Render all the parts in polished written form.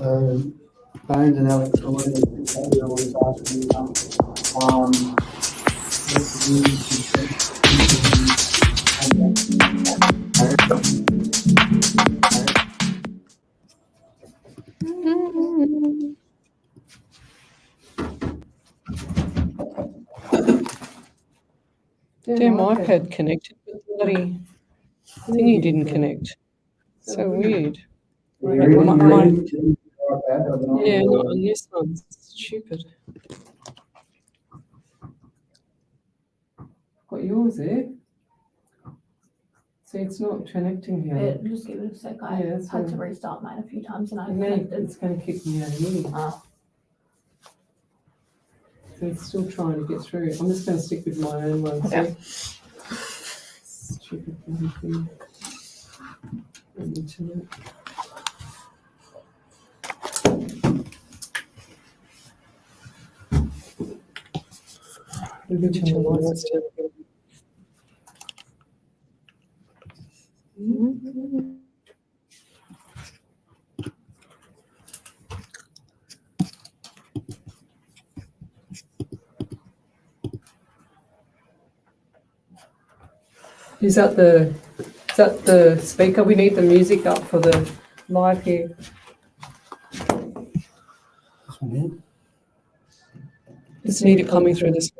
So Bones and Alex always asking me Damn iPad connected, but the bloody thingy didn't connect. So weird. Yeah, not on this one. It's stupid. Got yours there. See, it's not connecting here. Just give it a sec. I Yeah, had to restart mine a few times and I And then connected. it's going to kick me out of here. Oh. So it's still trying to get through. I'm just going to stick with my own one. Okay. Stupid thing. Internet. Is that the speaker? We need the music up for the live here. This one here. Just need it coming through this.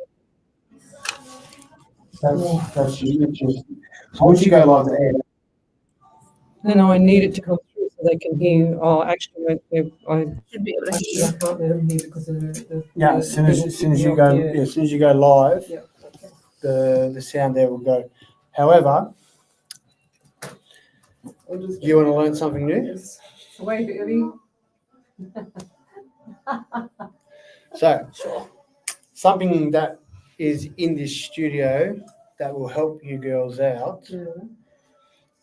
That's YouTube. So once you go live there, No, I need it to come through so they can hear. Oh, actually, I Should be able to actually, hear I can't let them hear because of the yeah, as soon as you go, yeah. as soon as you go live, Yeah. the sound there will go. However, do you want to learn something new? Wait, Ellie. So, something that is in this studio that will help you girls out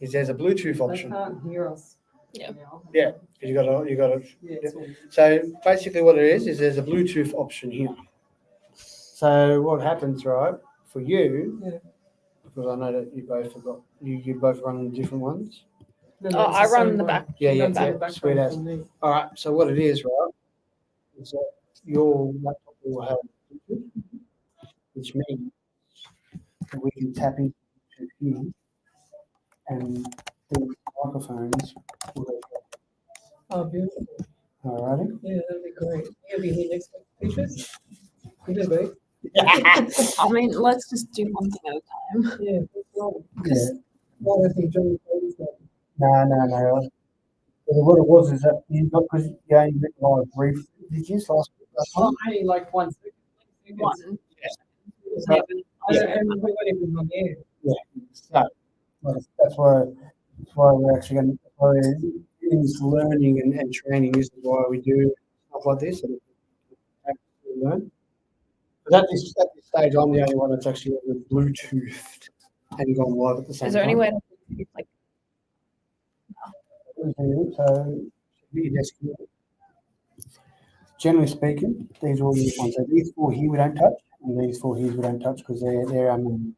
is there's a Bluetooth They option. can't hear us. Yeah. Yeah, because you got to. Yeah, it's all- So basically, what it is there's a Bluetooth option here. So what happens, right, for you? Yeah. Because I know that you both have got you both run different ones. No, Oh, it's I the run same the one. back. Yeah, yeah, Run back. Back sweet one as. from me. All right. So what it is, right, is that your laptop will have Bluetooth, which means that we can tap into here, and the microphones will go. Oh, beautiful. All righty. Yeah, that'd be great. You'll be here next week, Peaches? You do, babe. I mean, let's just do one thing at a time. Yeah, what's wrong? Yeah. Why don't you join the that? No. What it was is that you got because you only went live brief. Did you last Oh, time? only like 1 second. One. Yeah. I don't, and we won't even on air. Yeah. So that's why we're actually going to in this learning and training. This is why we do stuff like this and actually learn. But at this stage, I'm the only one that's actually on Bluetooth and gone live at the same time. Is there any way to like So, generally speaking, these are all your ones. So these four here we don't touch, and these four here we don't touch because they're unknown.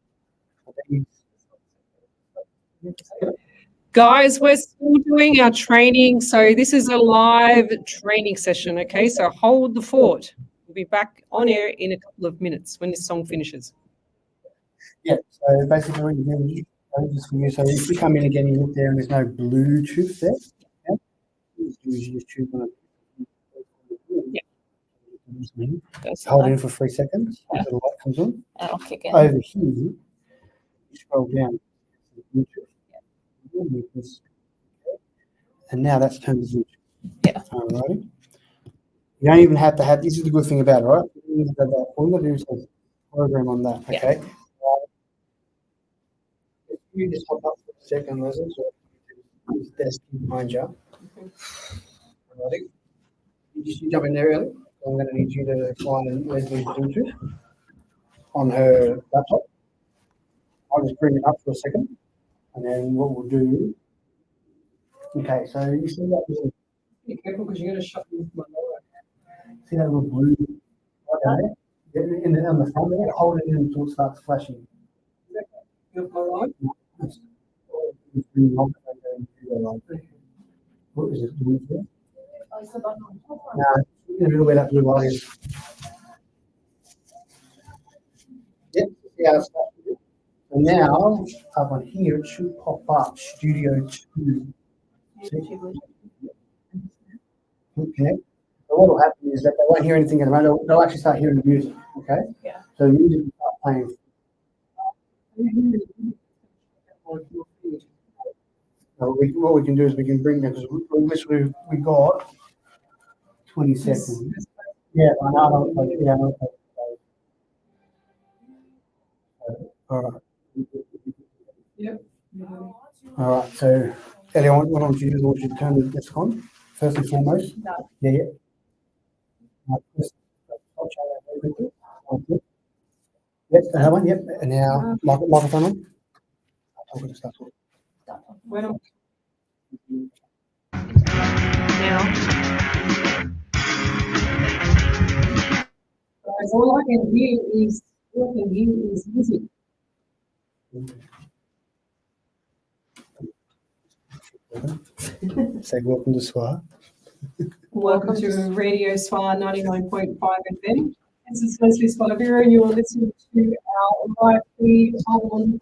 Guys, we're still doing our training. So this is a live training session, okay? So hold the fort. We'll be back on air in a couple of minutes when this song finishes. Yeah, so basically what you do is for you. So if you come in again, you look there and there's no Bluetooth there. Yeah? You just choose one of That's hold it in for 3 seconds Yeah. until the light comes on. and I'll kick in. Over here, you scroll down to Bluetooth. And now that's turned to Bluetooth. Yeah. Alrighty. You don't even have to have, this is the good thing about it, right? You don't have to have that. All you gotta do is have program on that, Yeah. okay? If you just hop up for a second, Leslie, so this desk behind you. Alrighty. You jump in there early. I'm going to need you to find Leslie's Bluetooth on her laptop. I'll just bring it up for a second, and then what we'll do. Okay, so you see that little, Be careful because you're going to shut me with my light. see that little blue right down there? On the front there, hold it in until it starts flashing. With my light? It's green light, and then you go like, what is it? Bluetooth? What's the button on top? In the middle where that blue light is. Yep, see how it's starting. So now, up on here, it should pop up Studio 2. See? Okay. So what will happen is that they won't hear anything in the radio. They'll actually start hearing the music. Okay. Yeah. So the music will start playing. So what we can do is we can bring that because we got 20 seconds. Yeah, I know. Yeah, I know. All right. Yep. All right. So, Ellie, what I want you to do is I want you to turn the desk on first and foremost. No. Yeah. I'll try that very quickly. Okay. Yep, that one. Yep. And now microphone on. I'm going to start talking. When I'm now. Guys, all I can hear is music. Say welcome to SWR. Welcome to Radio SWR 99.5 FM. This is Lesley Spaliviero, and you are listening to our live feed on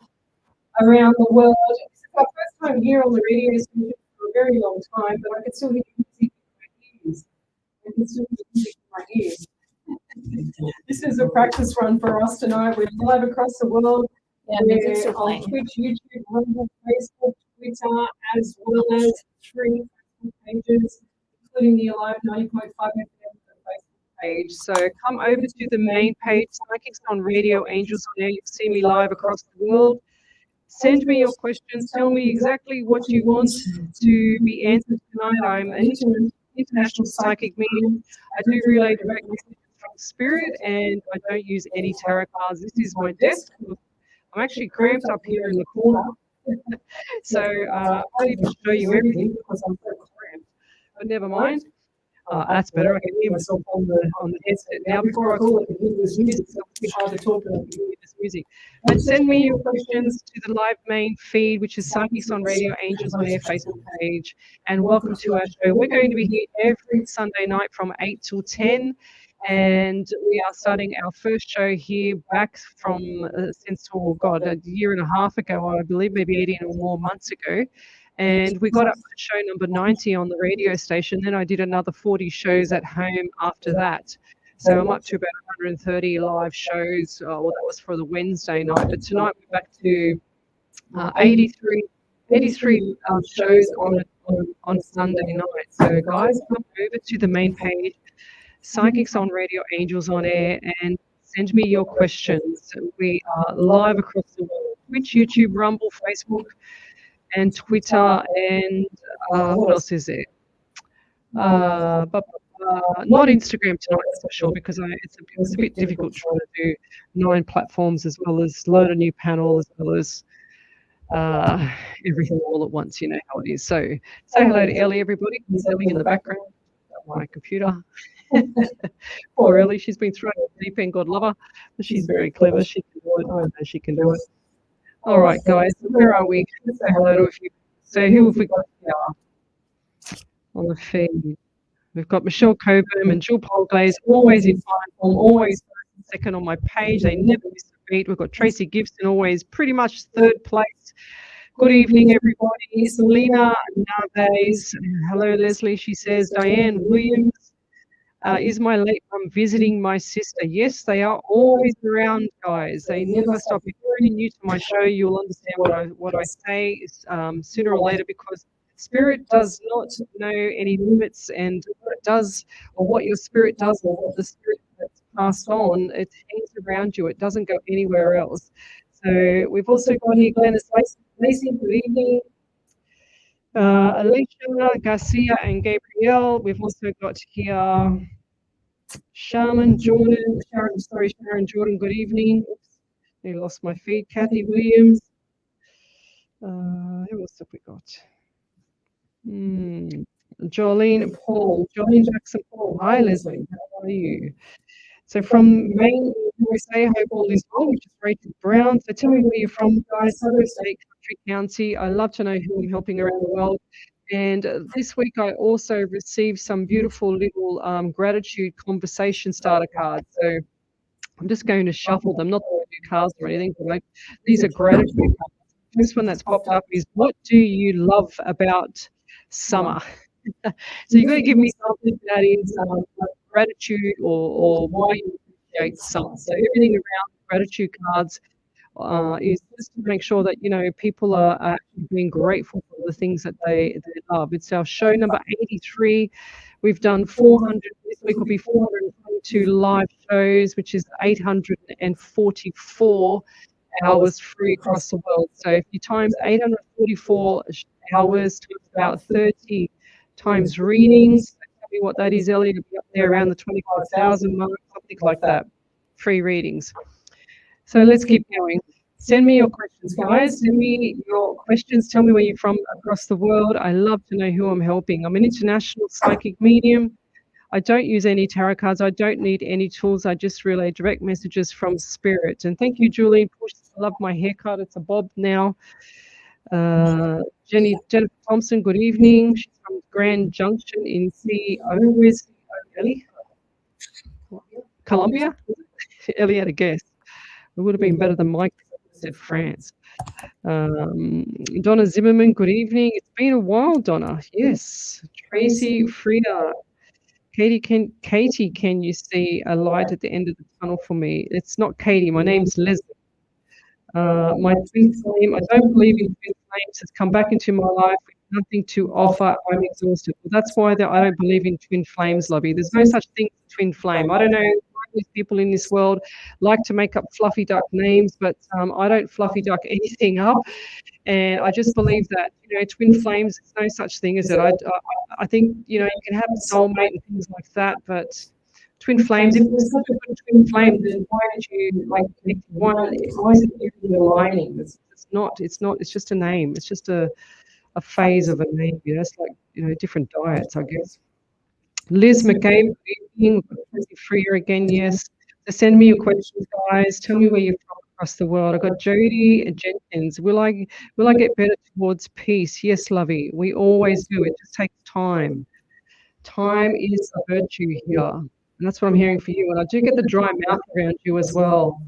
around the world. This is our first time here on the radio station for a very long time, but I can still hear music in my ears. I can still hear music in my ears. This is a practice run for us tonight. We're live across the world. Yeah, We're music's still on playing. Twitch, YouTube, Rumble, Facebook, Twitter, as well as 3 Facebook pages, including the Alive 90.5 FM Facebook page. So come over to the main page, Psychics on Radio, Angels on Air. You'll see me live across the world. Send me your questions. Tell me exactly what you want to be answered tonight. I'm an international psychic medium. I do relay direct messages from spirit, and I don't use any tarot cards. This is my desk. I'm actually cramped up here in the corner. So I can't even show you everything because I'm so cramped. But never mind. That's better. I can hear myself on the headset now. Before I call it, I can hear this music. So it's hard to talk and I can hear this music. But send me your questions to the live main feed, which is Psychics on Radio, Angels on Air Facebook page. And welcome to our show. We're going to be here every Sunday night from 8 till 10. And we are starting our first show here back from since, a year and a half ago, I believe, maybe 18 or more months ago. And we got up to show number 90 on the radio station. Then I did another 40 shows at home after that. So I'm up to about 130 live shows. Well, that was for the Wednesday night. But tonight we're back to 83 shows on Sunday night. So guys, come over to the main page, Psychics on Radio, Angels on Air, and send me your questions. We are live across the world, Twitch, YouTube, Rumble, Facebook, and Twitter, and what else is there? Not Instagram tonight, that's for sure, because it's a bit difficult trying to do 9 platforms as well as load a new panel as well as everything all at once. You know how it is. So say hello to Ellie, everybody. There's Ellie in the background on my computer. Poor Ellie, she's been thrown in the deep end, God love her, but she's very clever. She can do it. I know she can do it. All right, guys, where are we? Let's say hello to a few. So who have we got here on the feed? We've got Michelle Coburn and Jill Polglaze, always in fine form, always first and second on my page. They never miss a beat. We've got Tracy Gibson, always pretty much 3rd place. Good evening, everybody. Selena nowadays. Hello, Lesley. She says, Diane Williams. Is my late mum visiting my sister? Yes, they are always around, guys. They never stop. If you're really new to my show, you'll understand what I say sooner or later, because spirit does not know any limits, and what it does, or what your spirit does, or what the spirit that's passed on, it hangs around you. It doesn't go anywhere else. So we've also got here Glennis Lacey. Good evening. Alicia Garcia and Gabrielle. We've also got here Sharon Jordan. Good evening. Oops, I lost my feed. Kathy Williams. Who else have we got? Jolene Jackson Paul. Hi, Lesley. How are you? So from Maine, USA, hope all is well, which is Rachel Brown. So tell me where you're from, guys. Southern state, country, county. I love to know who I'm helping around the world. And this week I also received some beautiful little gratitude conversation starter cards. So I'm just going to shuffle them, not that I do cards or anything, but these are gratitude cards. The first one that's popped up is, what do you love about summer? So you've got to give me something that is gratitude or why you appreciate summer. So everything around gratitude cards is just to make sure that, you know, people are actually being grateful for the things that they love. It's our show number 83. We've done 400, this week will be 422 live shows, which is 844 hours free across the world. So if you times 844 hours times about 30 times readings, tell me what that is, Elliot, it'll be up there around the 25,000 mark, something like that, free readings. So let's keep going. Send me your questions, guys. Send me your questions. Tell me where you're from across the world. I love to know who I'm helping. I'm an international psychic medium. I don't use any tarot cards. I don't need any tools. I just relay direct messages from spirit. And thank you, Julie. I love my haircut. It's a bob now. Jennifer Thompson, good evening. She's from Grand Junction in Where's Ellie? Colombia? Ellie had a guess. It would have been better than Mike said France. Donna Zimmerman, good evening. It's been a while, Donna. Yes. Tracy Frida. Katie, can you see a light at the end of the tunnel for me? It's not Katie. My name's Leslie. My twin flame, I don't believe in twin flames, has come back into my life with nothing to offer. I'm exhausted. Well, that's why I don't believe in twin flames, Lovey. There's no such thing as twin flame. I don't know why these people in this world like to make up fluffy duck names, but I don't fluffy duck anything up. And I just believe that, you know, twin flames, there's no such thing as it. I think, you know, you can have a soulmate and things like that, but twin flames, if there's such a good twin flame, then why don't you like pick one? Why is it aligning? It's not, it's just a name. It's just a phase of a name. You know, it's like, you know, different diets, I guess. Liz McCabe, good evening. Freer again, yes. So send me your questions, guys. Tell me where you're from across the world. I've got Jody Jenkins. Will I get better towards peace? Yes, Lovey. We always do. It just takes time. Time is a virtue here. And that's what I'm hearing for you. And I do get the dry mouth around you as well.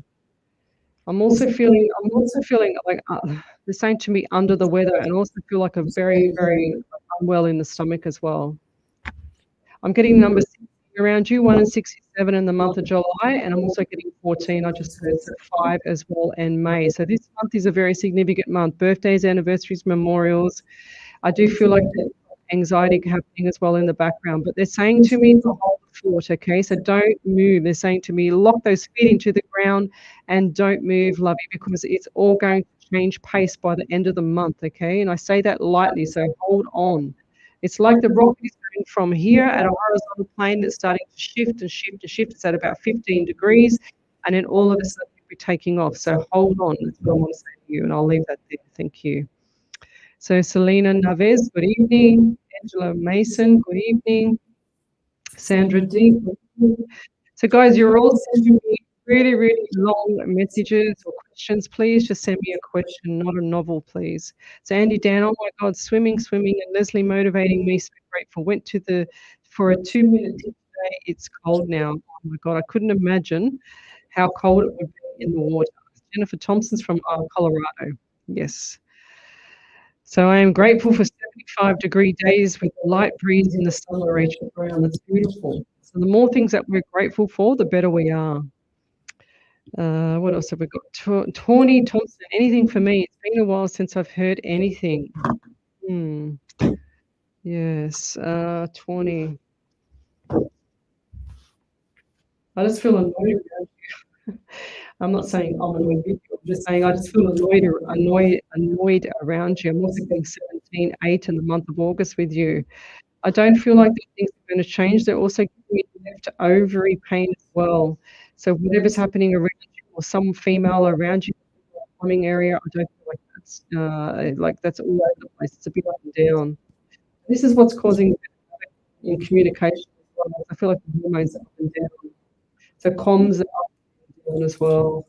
I'm also feeling like they're saying to me under the weather, and also feel like a very, very unwell in the stomach as well. I'm getting number 16 around you, 1 and 67 in the month of July, and I'm also getting 14. I just heard 5 as well, and May. So this month is a very significant month. Birthdays, anniversaries, memorials. I do feel like there's anxiety happening as well in the background, but they're saying to me to hold the fort, okay? So don't move. They're saying to me, lock those feet into the ground and don't move, Lovey, because it's all going to change pace by the end of the month, okay? And I say that lightly, so hold on. It's like the rocket is going from here at a horizontal plane that's starting to shift and shift and shift. It's at about 15 degrees, and then all of a sudden you'll be taking off. So hold on. That's what I want to say to you, and I'll leave that there. Thank you. So Selena Naves, good evening. Angela Mason, good evening. Sandra D. So guys, you're all sending me really, really long messages or questions. Please just send me a question, not a novel, please. So Andy Dan, oh my God, swimming, and Leslie motivating me, so grateful. Went to for a 2-minute dip today. It's cold now. Oh my God, I couldn't imagine how cold it would be in the water. Jennifer Thompson's from Colorado. Yes. So I am grateful for 75-degree days with a light breeze in the summer, Rachel Brown. That's beautiful. So the more things that we're grateful for, the better we are. What else have we got? Tawny Thompson, anything for me? It's been a while since I've heard anything. Yes, Tawny. I just feel annoyed around you. I'm not saying I'm annoyed with you. I'm just saying I just feel annoyed around you. I'm also getting 17-8 in the month of August with you. I don't feel like these things are going to change. They're also giving me left ovary pain as well. So whatever's happening around you, or some female around you in the plumbing area, I don't feel like that's all over the place. It's a bit up and down. This is what's causing in communication as well. I feel like the hormones are up and down. So comms are up and down as well.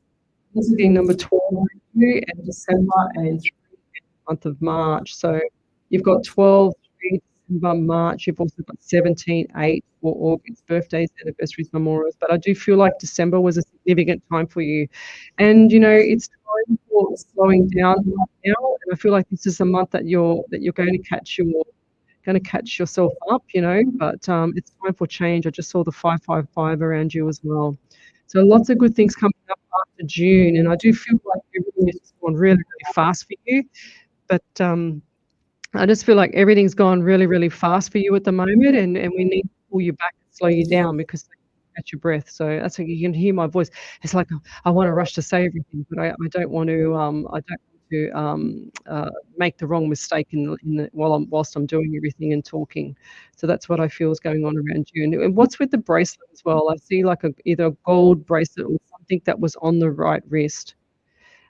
This is getting number 12 in December and 3 in the month of March. So you've got 12, January, December, March. You've also got 17, 8 for August, birthdays, anniversaries, memorials. But I do feel like December was a significant time for you. And, it's time for slowing down right now. And I feel like this is a month that you're going to catch yourself up, but it's time for change. I just saw the 555 around you as well. So lots of good things coming up after June, and I do feel like everything is just going really, really fast for you. But I just feel like everything's gone really, really fast for you at the moment, and we need to pull you back and slow you down because you catch your breath. So that's like you can hear my voice. It's like I want to rush to say everything, but I don't want to make the wrong mistake whilst I'm doing everything and talking. So that's what I feel is going on around you. And what's with the bracelet as well? I see like either a gold bracelet or something that was on the right wrist.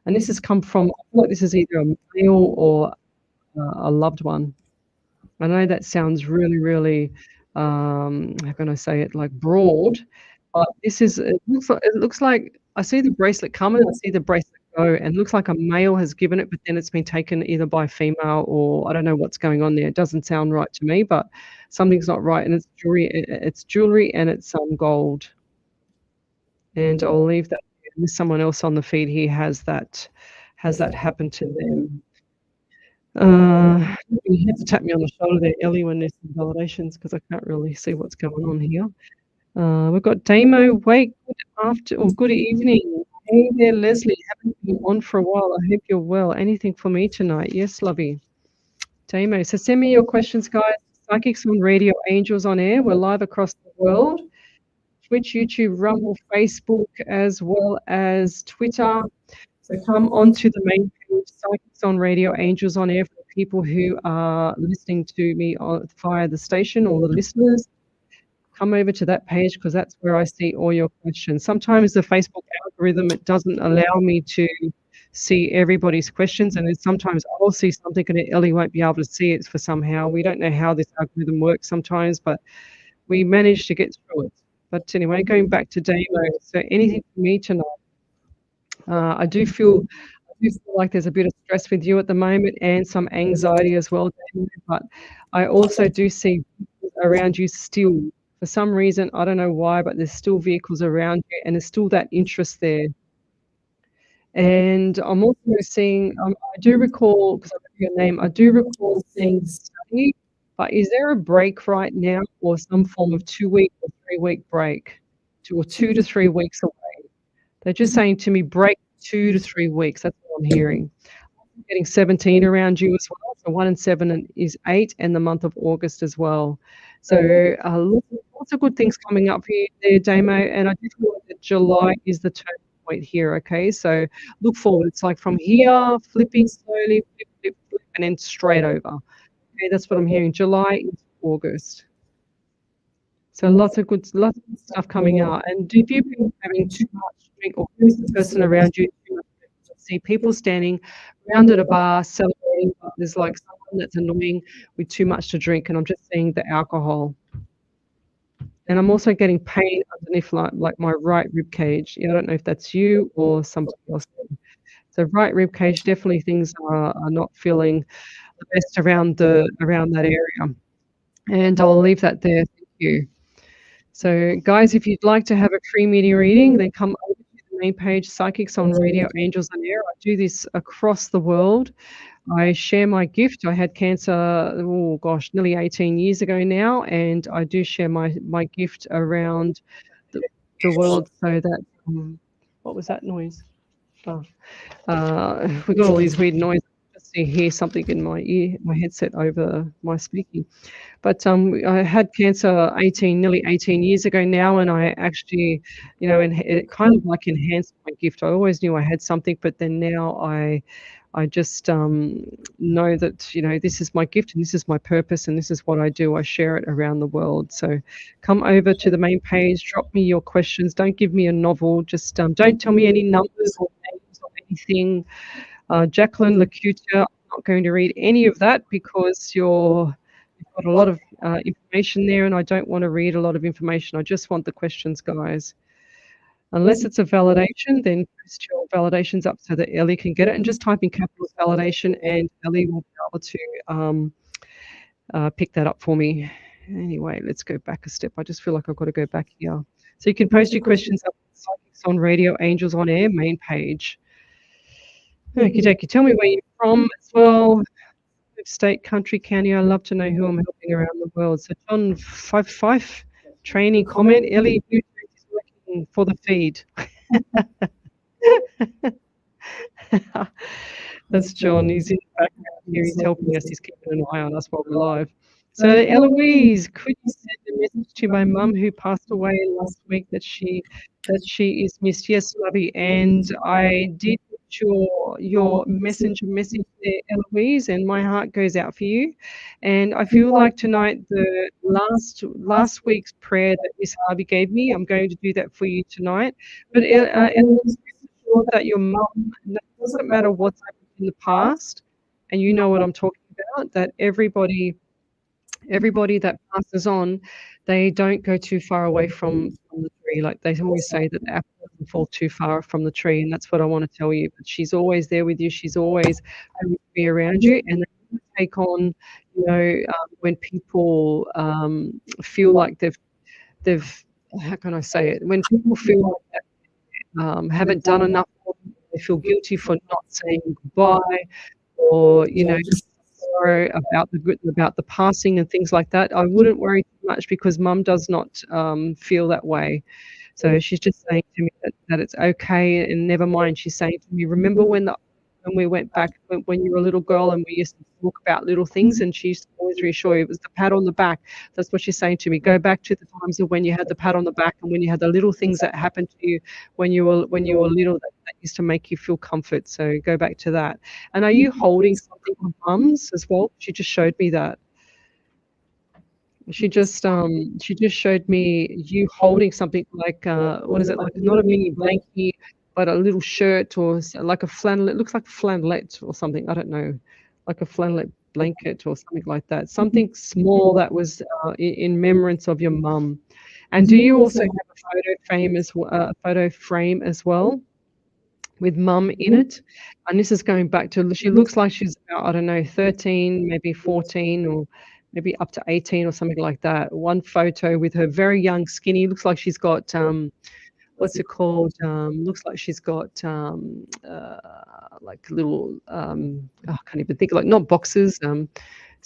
And this has come from, I feel like this is either a male or a loved one. I know that sounds really, really, how can I say it, like broad, but it looks like I see the bracelet come and I see the bracelet go, and it looks like a male has given it, but then it's been taken either by a female or I don't know what's going on there. It doesn't sound right to me, but something's not right, and it's jewelry and it's gold. And I'll leave that with someone else on the feed here has that happen to them. You have to tap me on the shoulder there, Ellie, when there's some validations because I can't really see what's going on here. We've got Damo. Wait, good evening. Hey there, Leslie. Haven't been on for a while. I hope you're well. Anything for me tonight? Yes, lovey. Damo. So send me your questions, guys. Psychics on Radio, Angels on Air. We're live across the world. Twitch, YouTube, Rumble, Facebook, as well as Twitter. So come onto the main page, Psychics on Radio, Angels on Air, for people who are listening to me via the station, or the listeners. Come over to that page because that's where I see all your questions. Sometimes the Facebook algorithm, it doesn't allow me to see everybody's questions, and then sometimes I'll see something and Ellie won't be able to see it for somehow. We don't know how this algorithm works sometimes, but we manage to get through it. But anyway, going back to Damo, so anything for me tonight? I do feel like there's a bit of stress with you at the moment and some anxiety as well, Damo, but I also do see around you still. For some reason, I don't know why, but there's still vehicles around you and there's still that interest there. And I'm also seeing, I do recall, because I know your name, I do recall seeing study, but is there a break right now or some form of 2-week or 3-week break, 2 to 3 weeks away? They're just saying to me, break 2 to 3 weeks. That's what I'm hearing. I'm getting 17 around you as well. So 1 and 7 is 8, and the month of August as well. So lots of good things coming up for you there, Damo. And I do feel like that July is the turning point here. Okay, so look forward. It's like from here, flipping slowly, flip, and then straight over. Okay, that's what I'm hearing. July into August. So lots of good stuff coming out. And if you've been having too much drink, or who's the person around you too much drink? See people standing around at a bar celebrating, but there's like someone that's annoying with too much to drink, and I'm just seeing the alcohol. And I'm also getting pain underneath like my right rib cage. I don't know if that's you or somebody else. So right rib cage, definitely things are not feeling the best around that area. And I'll leave that there. Thank you. So guys, if you'd like to have a free media reading, then come over to the main page, Psychics on Radio, Angels on Air. I do this across the world. I share my gift. I had cancer, nearly 18 years ago now, and I do share my gift around the world so that, what was that noise? We got all these weird noises. Just to hear something in my ear, my headset over my speaking. But I had cancer nearly 18 years ago now, and I actually, and it kind of like enhanced my gift. I always knew I had something, but then now I just know that, this is my gift and this is my purpose and this is what I do. I share it around the world. So come over to the main page, drop me your questions. Don't give me a novel. Just don't tell me any numbers or names or anything. Jacqueline Lacuta, I'm not going to read any of that because you've got a lot of information there, and I don't want to read a lot of information. I just want the questions, guys. Unless it's a validation, then post your validations up so that Ellie can get it, and just type in capitals validation and Ellie will be able pick that up for me. Anyway, let's go back a step. I just feel like I've got to go back here. So you can post your questions up on Psychics on Radio, Angels on Air main page. Okie dokie. Tell me where you're from as well. State, country, county. I love to know who I'm helping around the world. So John Fife, training comment. Ellie is working for the feed. That's John. He's in the background here. He's helping us. He's keeping an eye on us while we're live. So Eloise, could you send a message to my mum who passed away last week that she is missed? Yes, Lovey. And I did put your messenger message there, Eloise, and my heart goes out for you. And I feel like tonight the last week's prayer that Miss Harvey gave me, I'm going to do that for you tonight. But Eloise, sure that your mum, it doesn't matter what's happened in the past, and you know what I'm talking about, that everybody that passes on, they don't go too far away from the tree. Like they always say that the apple doesn't fall too far from the tree, and that's what I want to tell you. But she's always there with you. She's always going to be around you, and they take on, when people feel like they've how can I say it? When people feel like that, haven't done enough, they feel guilty for not saying goodbye, or sorrow about the passing and things like that. I wouldn't worry too much because Mum does not feel that way. So she's just saying to me that it's okay and never mind. She's saying to me, remember when we went back when you were a little girl and we used to talk about little things, and she used to always reassure you it was the pat on the back. That's what she's saying to me. Go back to the times of when you had the pat on the back and when you had the little things that happened to you when you were little that used to make you feel comfort. So go back to that. And are you holding something on Mum's as well? She just showed me that. She just showed me you holding something like what is it, like not a mini blankie but a little shirt or like a flannel. It looks like a flannelette or something. I don't know, like a flannelette blanket or something like that. Something small that was in remembrance of your mum. And do you also have a photo frame as well with Mum in it? And this is going back to, she looks like she's about, I don't know, 13, maybe 14, or maybe up to 18 or something like that. One photo with her very young, skinny, looks like she's got what's it called? Looks like she's got like little I can't even think, like not boxes,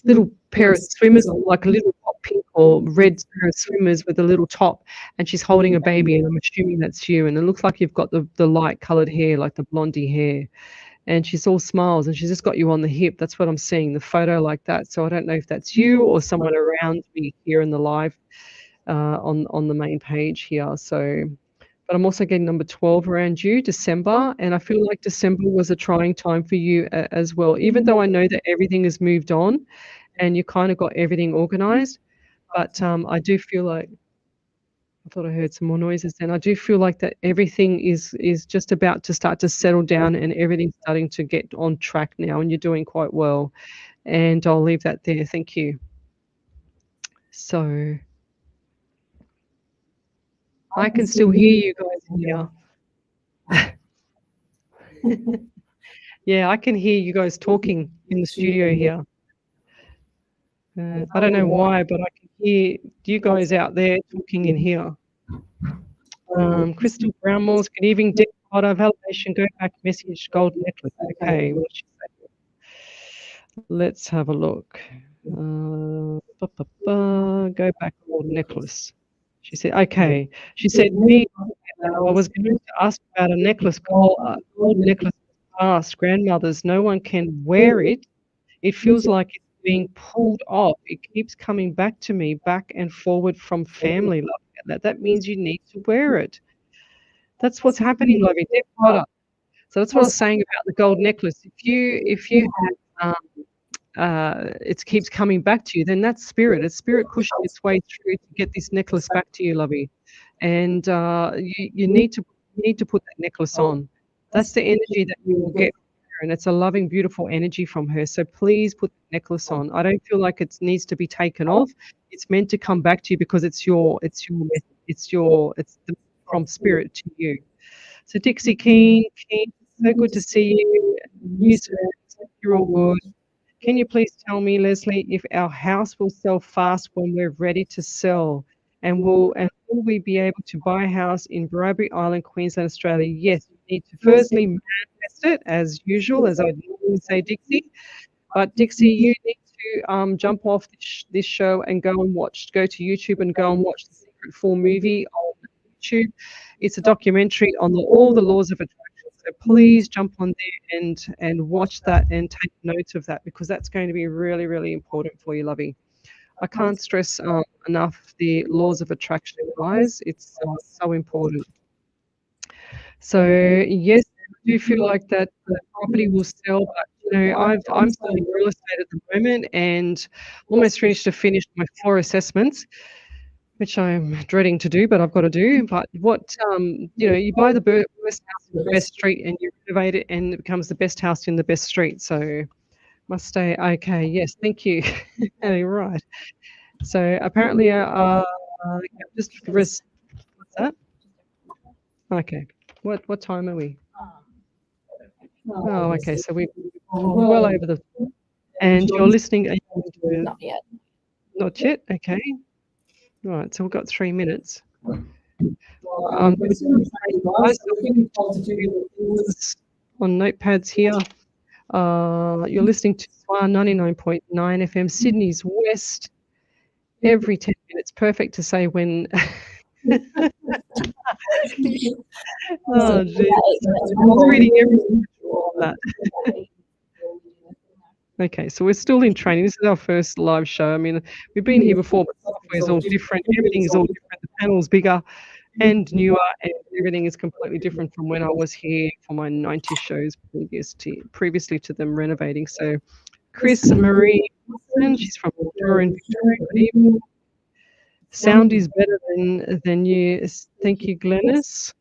little pair of swimmers, like a little pink or red pair of swimmers with a little top, and she's holding a baby, and I'm assuming that's you. And it looks like you've got the light coloured hair, like the blondie hair, and she's all smiles, and she's just got you on the hip. That's what I'm seeing, the photo like that. So I don't know if that's you or someone around me here in the live on the main page here. So. But I'm also getting number 12 around you, December, and I feel like December was a trying time for you as well, even though I know that everything has moved on and you kind of got everything organized. But I do feel like, I thought I heard some more noises then. I do feel like that everything is just about to start to settle down and everything's starting to get on track now, and you're doing quite well. And I'll leave that there. Thank you. So I can still hear you guys here. Yeah, I can hear you guys talking in the studio here. I don't know why, but I can hear you guys out there talking in here. Crystal Brownmores, good evening. Dick Potter, validation, go back, message, gold necklace. Okay, what she say? Let's have a look. Go back, gold necklace. She said, okay. She said, me, I was going to ask about a necklace, gold necklace past grandmothers. No one can wear it. It feels like it's being pulled off. It keeps coming back to me, back and forward from family. That means you need to wear it. That's what's happening, Lovey. So that's what I was saying about the gold necklace. If you have it keeps coming back to you, then that's spirit. It's spirit pushing its way through to get this necklace back to you, Lovey. And you need to put that necklace on. That's the energy that you will get from her, and it's a loving, beautiful energy from her. So please put the necklace on. I don't feel like it needs to be taken off. It's meant to come back to you because it's from spirit to you. So Dixie Keen, so good to see you. You're all good. Can you please tell me, Lesley, if our house will sell fast when we're ready to sell? And will we be able to buy a house in Barbary Island, Queensland, Australia? Yes, you need to firstly manifest it as usual, as I normally say, Dixie. But Dixie, you need to jump off this show and go to YouTube and go and watch the Secret 4 movie on YouTube. It's a documentary on all the laws of attraction. So please jump on there and watch that and take notes of that, because that's going to be really, really important for you, lovey. I can't stress enough the laws of attraction, guys. It's so important. So yes, I do feel like that the property will sell, but I'm studying real estate at the moment and almost reached to finish my 4 assessments, which I'm dreading to do, but I've got to do. But what you buy the worst house in the best street and you renovate it, and it becomes the best house in the best street. So must stay okay. Yes, thank you. Right. So apparently, what's that? Okay. What time are we? Oh, okay. So we're well over the. And you're listening. Not yet. Not yet. Okay. Right. So we've got 3 minutes. On notepads here. You're listening to SWR 99.9 FM, Sydney's West. Every 10 minutes. Perfect to say when. Oh, geez. I was reading everything on that. Okay, so we're still in training. This is our first live show. I mean, we've been here before, but the software is all different. Everything is all different. The panel's bigger and newer, and everything is completely different from when I was here for my 90 shows previously to them renovating. So, Chris Marie, she's from Victoria. Good evening. Sound is better than you. Thank you, Glennis.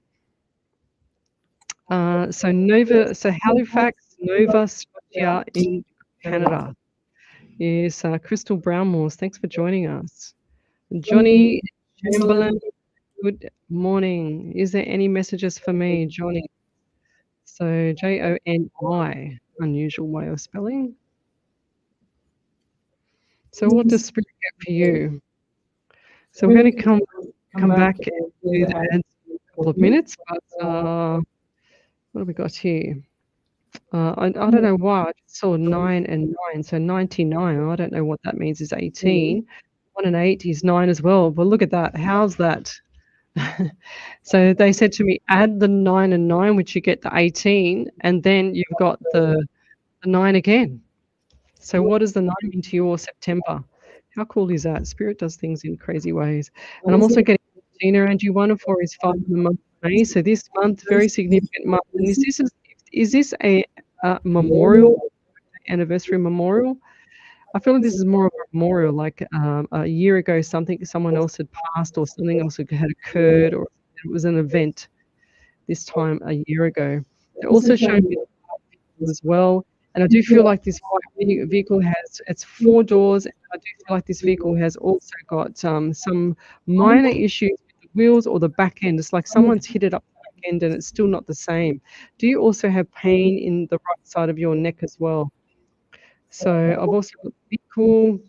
So Halifax, Nova Scotia in Canada. Yes, Crystal Brownmores, thanks for joining us. Johnny Chamberlain, good morning. Is there any messages for me, Johnny? So Joni, unusual way of spelling. So what does Spirit get for you? So we're going to come back and do the ads in a couple of minutes, but what have we got here? I don't know why. I just saw 9 and 9, so 99. I don't know what that means is 18. 1 and 8 is 9 as well. Well, look at that. How's that? So they said to me, add the 9 and 9, which you get the 18, and then you've got the 9 again. So what does the 9 mean to you or September? How cool is that? Spirit does things in crazy ways. And I'm also getting Gina and you 1 and 4 is 5 in the month of May. So this month, very significant month. And is this a memorial, anniversary memorial? I feel like this is more of a memorial, like a year ago someone else had passed or something else had occurred, or it was an event this time a year ago. They also showed me as well. And I do feel like this white vehicle it's 4 doors. And I do feel like this vehicle has also got some minor issues with the wheels or the back end. It's like someone's hit it up the back end and it's still not the same. Do you also have pain in the right side of your neck as well? So I've also got the vehicle.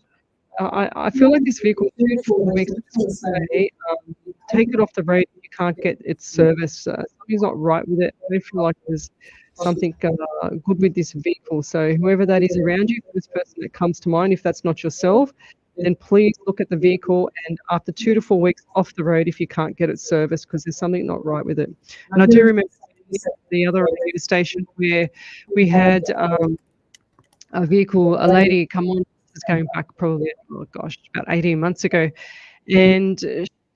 I feel like this vehicle, 2 to 4 weeks, take it off the road. You can't get its service. Something's not right with it. I don't feel like there's something good with this vehicle. So whoever that is around you, this person that comes to mind, if that's not yourself, then please look at the vehicle and after 2 to 4 weeks off the road if you can't get it serviced, because there's something not right with it. And I do remember the other radio station where we had a lady come on, this is going back probably, about 18 months ago, and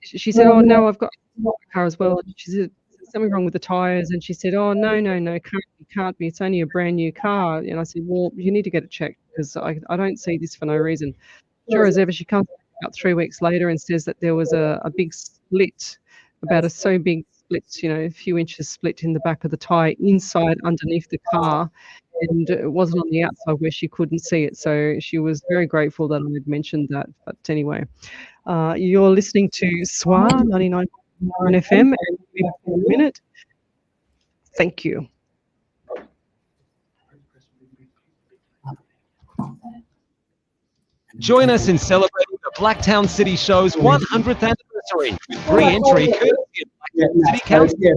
she said, oh no, I've got a car as well. And she said, something wrong with the tires, and she said, oh no, can't be, it's only a brand new car. And I said, well, you need to get it checked, because I don't see this for no reason. Sure as ever, she comes about 3 weeks later and says that there was a big split, so big split, a few inches split in the back of the tire inside underneath the car, and it wasn't on the outside where she couldn't see it. So she was very grateful that I had mentioned that. But anyway, you're listening to SWR 99.9 FM, and we'll be back in a minute. Thank you. Join us in celebrating the Blacktown City Show's 100th anniversary with free entry courtesy of Blacktown City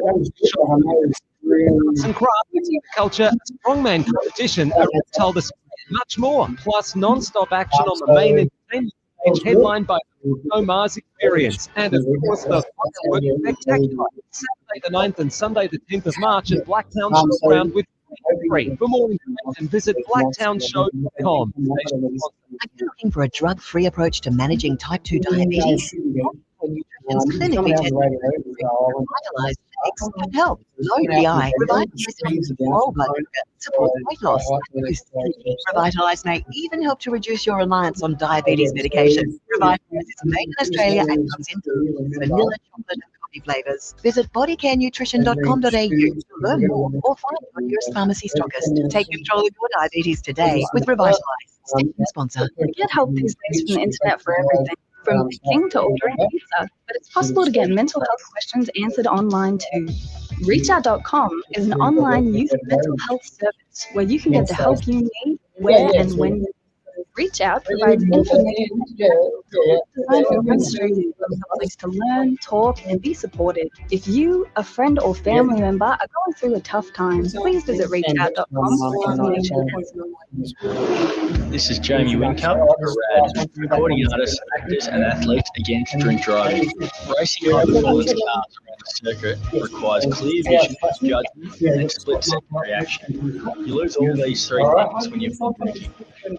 Council. Arts and crafts, culture, a strongman competition, a reptile display, and much more. Plus non-stop action on the main entertainment stage, headlined by the No Mars Experience, and of course the Fireworks Spectacular. Saturday the 9th and Sunday the 10th of March at Blacktown Showground with free. For more information, visit blacktownshow.com. Are you looking for a drug-free approach to managing type 2 diabetes? Nutrition's clinically tested revitalized genetics can help lower GI, revitalize oral blood sugar, support weight loss, and boost energy. Revitalize may even help to reduce your reliance on diabetes medication. Revitalize is made in Australia and comes in vanilla, chocolate, and coffee flavors. Visit bodycarenutrition.com.au to learn more or find your nearest pharmacy stockist. Take control of your diabetes today with Revitalize. Sponsor. Get help these days from the internet for everything, from cooking to ordering pizza. But it's possible to get mental health questions answered online too. ReachOut.com is an online youth mental health service where you can get the help you need, where and when you need. Reach Out provides information designed for administrators, a place to learn, talk, and be supported. If you, a friend or family member, are going through a tough time, please visit reachout.com for information and support. This is Jamie Wincup, a rad recording artist, actors, and athletes against drink driving. Racing high-performance cars around the circuit requires clear vision, judgment, and split-second reaction. You lose all these three things when you're drinking.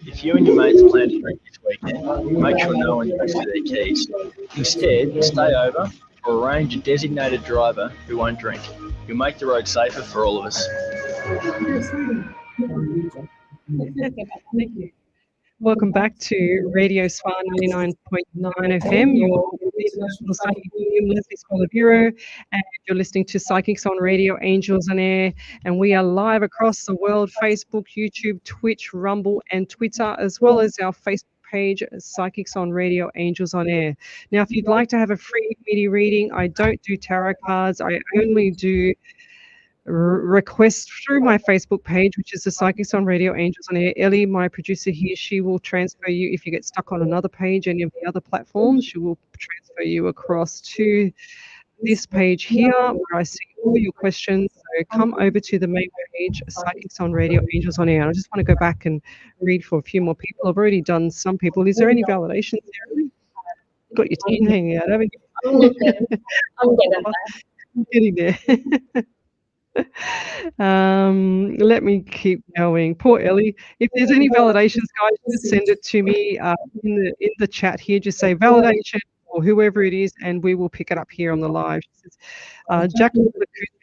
If you and your mates plan to drink this weekend, make sure no one drinks with their keys. Instead, stay over or arrange a designated driver who won't drink. You'll make the road safer for all of us. Thank you. Welcome back to Radio SWR 99.9 FM. You're International Psychic Medium Lesley Spaliviero, and you're listening to Psychics on Radio, Angels on Air, and we are live across the world: Facebook, YouTube, Twitch, Rumble, and Twitter, as well as our Facebook page, Psychics on Radio, Angels on Air. Now, if you'd like to have a free media reading, I don't do tarot cards. I only do request through my Facebook page, which is the Psychics on Radio, Angels on Air. Ellie, my producer here, she will transfer you if you get stuck on another page, any of the other platforms. She will transfer you across to this page here where I see all your questions. So come over to the main page, Psychics on Radio, Angels on Air. And I just want to go back and read for a few more people. I've already done some people. Is there any validations there? You've got your team hanging out, haven't you? I'm getting there. Let me keep going. Poor Ellie. If there's any validations, guys, just send it to me in the chat here. Just say validation or whoever it is, and we will pick it up here on the live. She says, Jacqueline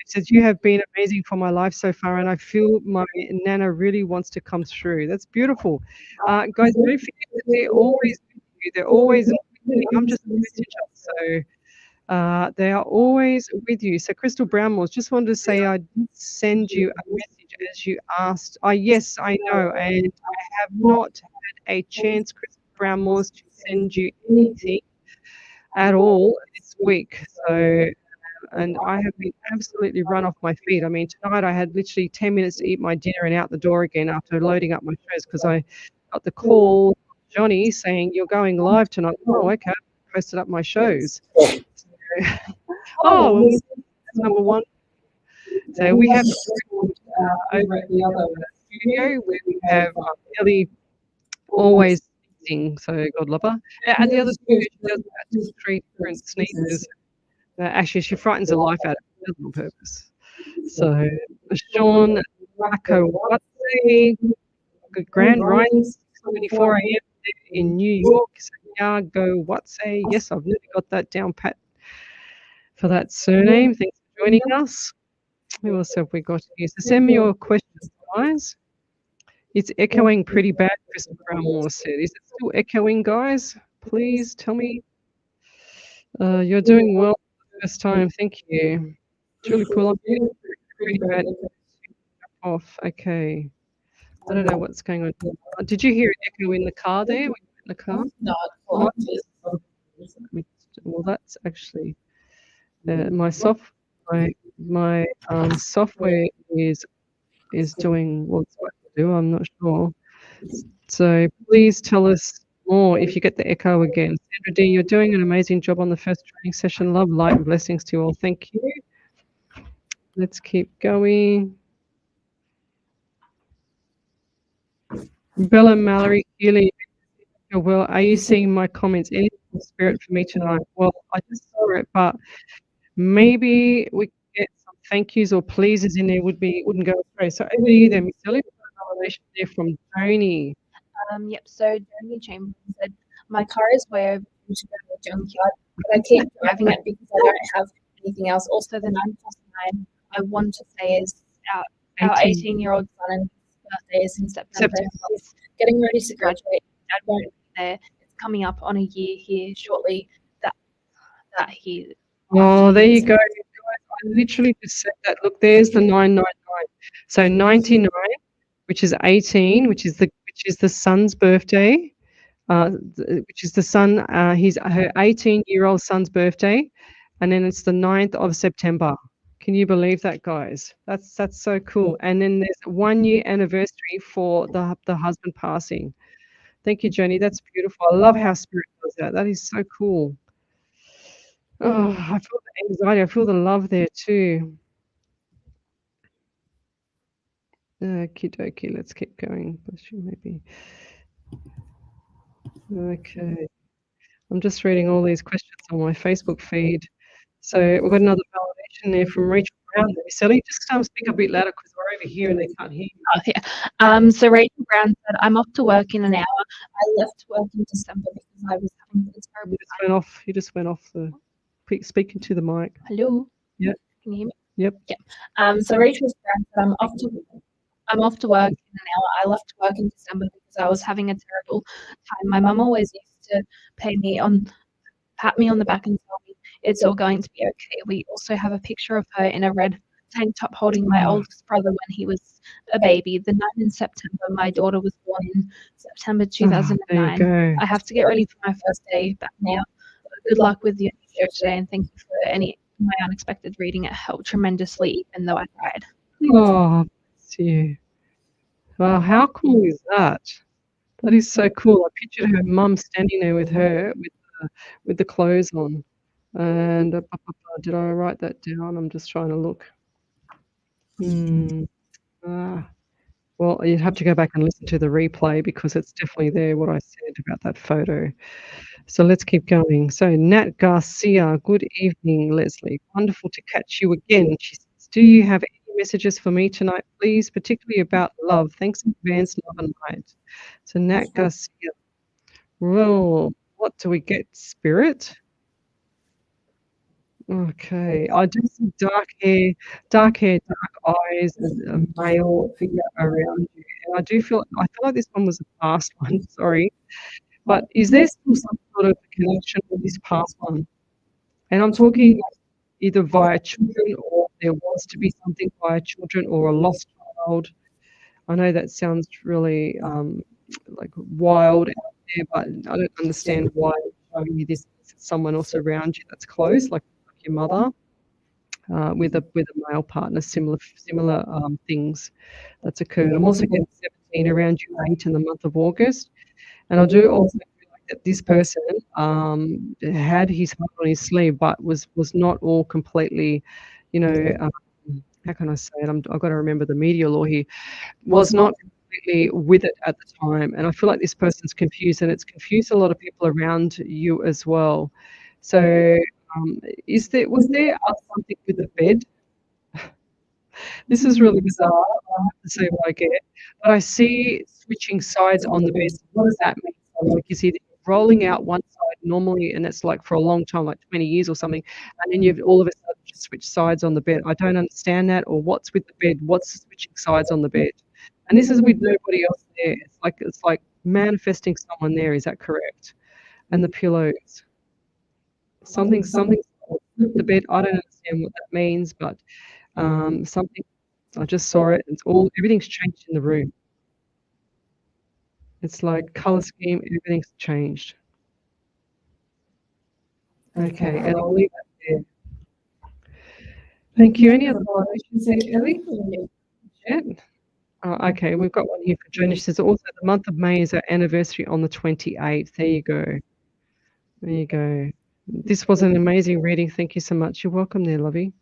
says, you have been amazing for my life so far, and I feel my Nana really wants to come through. That's beautiful. Guys, don't forget that they're always with you. They're always with you. I'm just a messenger, so they are always with you. So Crystal Brownmore, just wanted to say I did send you a message as you asked. Yes, I know, and I have not had a chance, Crystal Brownmore, to send you anything at all this week. So, and I have been absolutely run off my feet. I mean, tonight I had literally 10 minutes to eat my dinner and out the door again after loading up my shows, because I got the call from Johnny saying, you're going live tonight. Oh, okay. I posted up my shows. Well, that's number one. So we have over at the other studio where we have Ellie always sneezing, so God love her. At the other studio, she does about 3 different sneezes. Actually, she frightens the life out of me on purpose. So Sean Akawatse, Grand Rising, 6:24 a.m. in New York. So go Watse. Yes, I've nearly got that down pat for that surname. Thanks for joining us. Who else have we got here? So send me your questions, guys. It's echoing pretty bad, Christopher Brownmore said. Is it still echoing, guys? Please tell me. You're doing well the first time. Thank you. It's really cool. I'm getting pretty bad. Off. Okay. I don't know what's going on. Did you hear it echo in the car there? In the car? No. Well, that's actually my software is doing what it's supposed to do. I'm not sure. So please tell us more if you get the echo again. Sandra D, you're doing an amazing job on the first training session. Love, light, and blessings to you all. Thank you. Let's keep going. Bella Mallory Healy, well, are you seeing my comments? Any spirit for me tonight? Well, I just saw it, but maybe we could get some thank yous or pleases in there wouldn't go astray. So over to you then, Miss Ellie. Revelation there from Tony. Yep. So Jeremy Chamberlain said, "My car is way overdue to go to a junkyard, but I keep driving it because I don't have anything else." Also, the 9+9 I want to say is our 18-year-old son, and his birthday is in September. He's getting ready to graduate. Dad won't be there. It's coming up on a year here shortly. That he. Oh, there you go. I literally just said that. Look, there's the 999. So 99, which is 18, which is the son's birthday, which is the son. Her 18-year-old son's birthday, and then it's the 9th of September. Can you believe that, guys? That's so cool. And then there's 1 year anniversary for the husband passing. Thank you, Jenny. That's beautiful. I love how Spirit does that. That is so cool. Oh, I feel the anxiety. I feel the love there too. Okie dokie. Let's keep going. Maybe. Okay. I'm just reading all these questions on my Facebook feed. So we've got another validation there from Rachel Brown. Sally, just speak a bit louder because we're over here and they can't hear you. Oh, yeah. So Rachel Brown said, "I'm off to work in an hour. I left work in December because I was having a terrible time." You just went off the speaking to the mic. Hello. Yep. Can you hear me? Yep. Yeah. So Rachel Brown said, I'm off to work in an hour. I left work in December because I was having a terrible time. My mum always used to pat me on the back and tell me it's all going to be okay. We also have a picture of her in a red tank top holding my oldest brother when he was a baby. The 9th in September, my daughter was born in September 2009. I have to get ready for my first day back now. Good luck with your show today, and thank you for my unexpected reading. It helped tremendously, even though I cried. Oh, bless you. Well, how cool is that? That is so cool. I pictured her mum standing there with her with the clothes on. And did I write that down? I'm just trying to look. Well, you'd have to go back and listen to the replay because it's definitely there what I said about that photo. So let's keep going. So Nat Garcia, good evening, Lesley. Wonderful to catch you again. She says, "Do you have any messages for me tonight, please, particularly about love? Thanks in advance, love and light." So Nat Garcia. Well, what do we get, Spirit? Okay, I do see dark hair, dark eyes, and a male figure around you. And I feel like this one was a past one, sorry. But is there still some sort of connection with this past one? And I'm talking either via children, or there was to be something via children, or a lost child. I know that sounds really like wild out there, but I don't understand why showing you this someone else around you that's close, like your mother, with a male partner, similar things that's occurred. I'm also getting 17 around you, 8 in the month of August, and I do also feel like that this person had his heart on his sleeve, but was not all completely, how can I say it? I've got to remember the media law here. Was not completely with it at the time, and I feel like this person's confused, and it's confused a lot of people around you as well. So. Was there something with the bed? This is really bizarre. I have to say what I get. But I see switching sides on the bed. What does that mean? So, like, you see rolling out one side normally, and it's like for a long time, like 20 years or something, and then you've all of a sudden just switched sides on the bed. I don't understand that, or what's with the bed? What's switching sides on the bed? And this is with nobody else there. It's like manifesting someone there. Is that correct? And the pillows. Something the bed. I don't understand what that means, but something. I just saw it. Everything's changed in the room. It's like color scheme. Everything's changed. Okay, and I'll leave that there. Thank you. Any other questions, Ellie? Yeah. Okay, we've got one here for Jonah. She says also the month of May is our anniversary on the 28th. There you go. There you go. This was an amazing reading. Thank you so much. You're welcome there, lovey.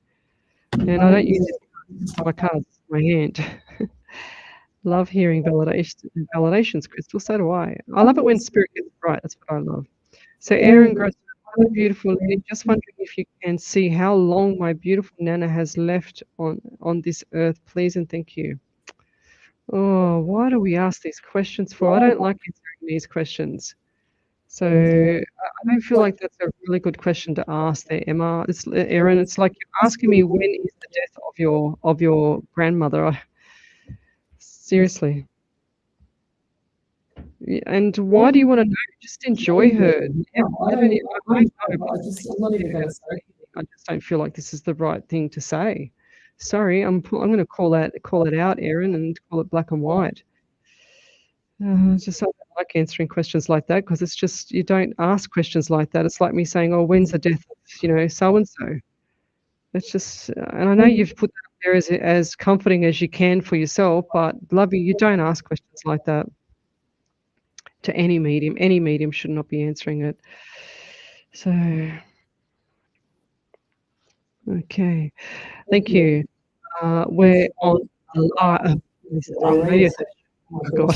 And I don't use my cards in my hand. Love hearing validations, Crystal. So do I. I love it when spirit gets right. That's what I love. So Aaron Gross, hello, beautiful lady. Just wondering if you can see how long my beautiful Nana has left on this earth, please and thank you. Oh, why do we ask these questions for? I don't like answering these questions. So I don't feel like that's a really good question to ask there, Emma. It's Erin. It's like you're asking me when is the death of your grandmother. Seriously. And why do you want to know? Just enjoy her. Yeah, I don't know, but I'm not even going to say anything. I just don't feel like this is the right thing to say. Sorry, I'm going to call it out, Erin, and call it black and white. Just I don't like answering questions like that because it's just you don't ask questions like that. It's like me saying, "Oh, when's the death of so and so?" It's just, and I know you've put that there as comforting as you can for yourself, but love you don't ask questions like that to any medium. Any medium should not be answering it. So, okay, thank you. We're on radio station. Oh my God.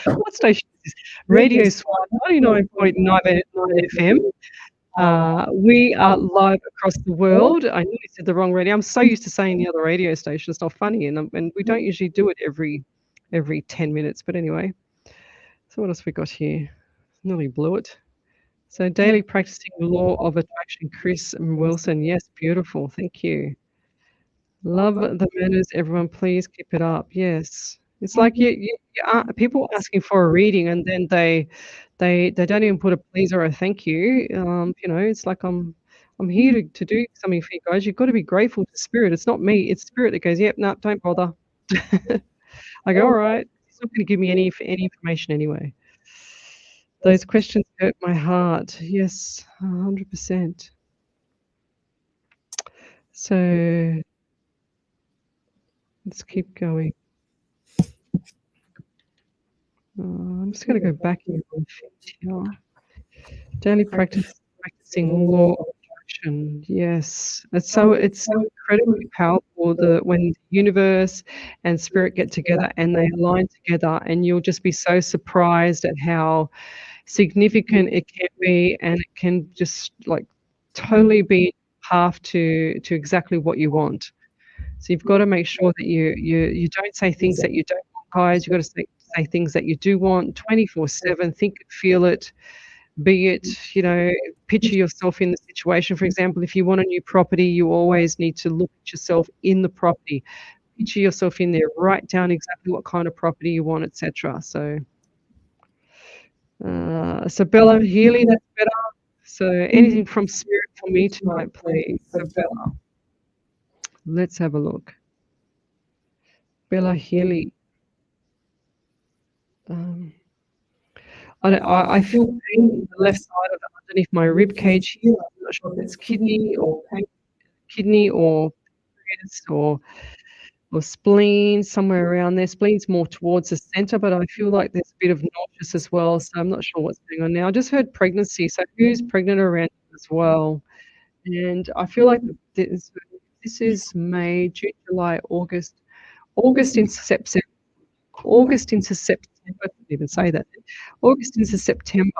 What station is this? Radio SWR 99.9 FM. We are live across the world. I nearly said the wrong radio. I'm so used to saying the other radio station. It's not funny, and we don't usually do it every 10 minutes. But anyway, so what else we got here? Nearly blew it. So daily practicing law of attraction, Chris Wilson. Yes, beautiful. Thank you. Love the manners, everyone. Please keep it up. Yes. It's like you people asking for a reading and then they don't even put a please or a thank you. It's like I'm here to do something for you guys. You've got to be grateful to spirit. It's not me. It's spirit that goes, yep, no, don't bother. I go, all right. It's not going to give me any information anyway. Those questions hurt my heart. Yes, 100%. So let's keep going. I'm just going to go back here. Daily practicing law of attraction. Yes, it's so incredibly powerful when the universe and spirit get together and they align together, and you'll just be so surprised at how significant it can be, and it can just like totally be path to exactly what you want. So you've got to make sure that you don't say things that you don't want, guys. You've got to say things that you do want 24/7. Think it, feel it, be it, picture yourself in the situation. For example, if you want a new property, you always need to look at yourself in the property. Picture yourself in there. Write down exactly what kind of property you want, etc. So Bella Healy, that's better. So anything from spirit for me tonight, please. So Bella, let's have a look. Bella Healy. I feel pain in the left side of underneath my rib cage here. I'm not sure if it's kidney or pancreas or spleen, somewhere around there. Spleen's more towards the center, but I feel like there's a bit of nauseous as well, so I'm not sure what's going on now. I just heard pregnancy, so who's pregnant around as well? And I feel like this is May, June, July, August into September. August into September, I didn't even say that. August into September,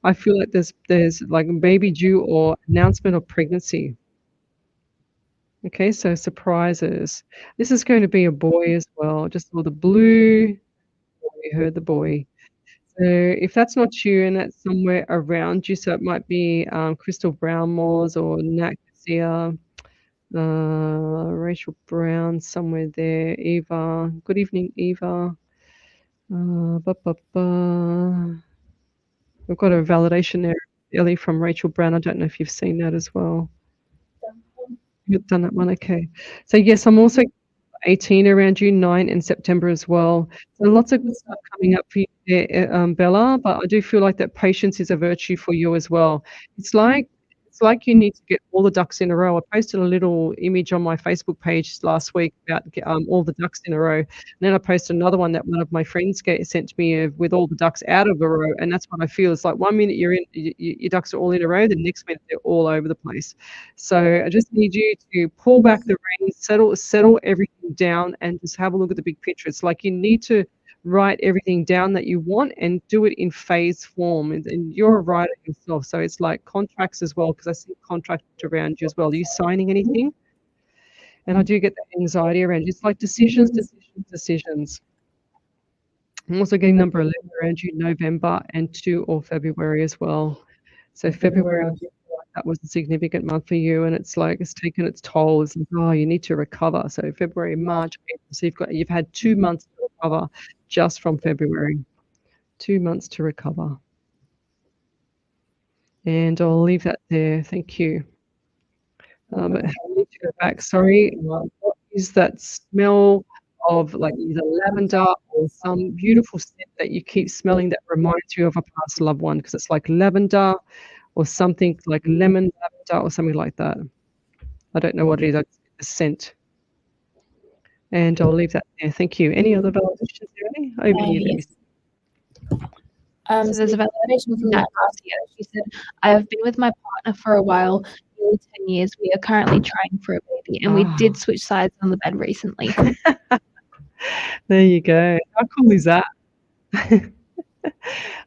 I feel like there's like a baby due or announcement of pregnancy. Okay, so surprises. This is going to be a boy as well. Just saw the blue. We heard the boy. So if that's not you and that's somewhere around you, so it might be Crystal Brownmores or Nat Garcia, Rachel Brown, somewhere there. Eva. Good evening, Eva. We've got a validation there, Ellie, from Rachel Brown. I don't know if you've seen that as well. You've done that one, okay. So yes, I'm also 18 around you, 9 in September as well. So lots of good stuff coming up for you there, Bella, but I do feel like that patience is a virtue for you as well. It's like it's like you need to get all the ducks in a row. I posted a little image on my Facebook page last week about all the ducks in a row. And then I posted another one that one of my friends sent to me with all the ducks out of a row. And that's what I feel. It's like 1 minute your ducks are all in a row, the next minute they're all over the place. So I just need you to pull back the reins, settle everything down, and just have a look at the big picture. It's like you need to write everything down that you want and do it in phase form. And you're a writer yourself, so it's like contracts as well, because I see contract around you as well. Are you signing anything? And I do get that anxiety around you. It's like decisions. I'm also getting number 11 around you, November, and 2 or February as well. So February, I do feel like that was a significant month for you, and it's like it's taken its toll. It's like, oh, you need to recover. So February, March, April. So you've had 2 months to recover just from February. 2 months to recover. And I'll leave that there. Thank you. But I need to go back. Sorry. What is that smell of, like, either lavender or some beautiful scent that you keep smelling that reminds you of a past loved one? Because it's like lavender or something like lemon lavender or something like that. I don't know what it is. It's a scent. And I'll leave that there. Thank you. Any other validations, Jenny? Over to you, Yes. So there's a validation from Nat Garcia. She said, I have been with my partner for a while, nearly 10 years. We are currently trying for a baby, and we did switch sides on the bed recently. There you go. How cool is that?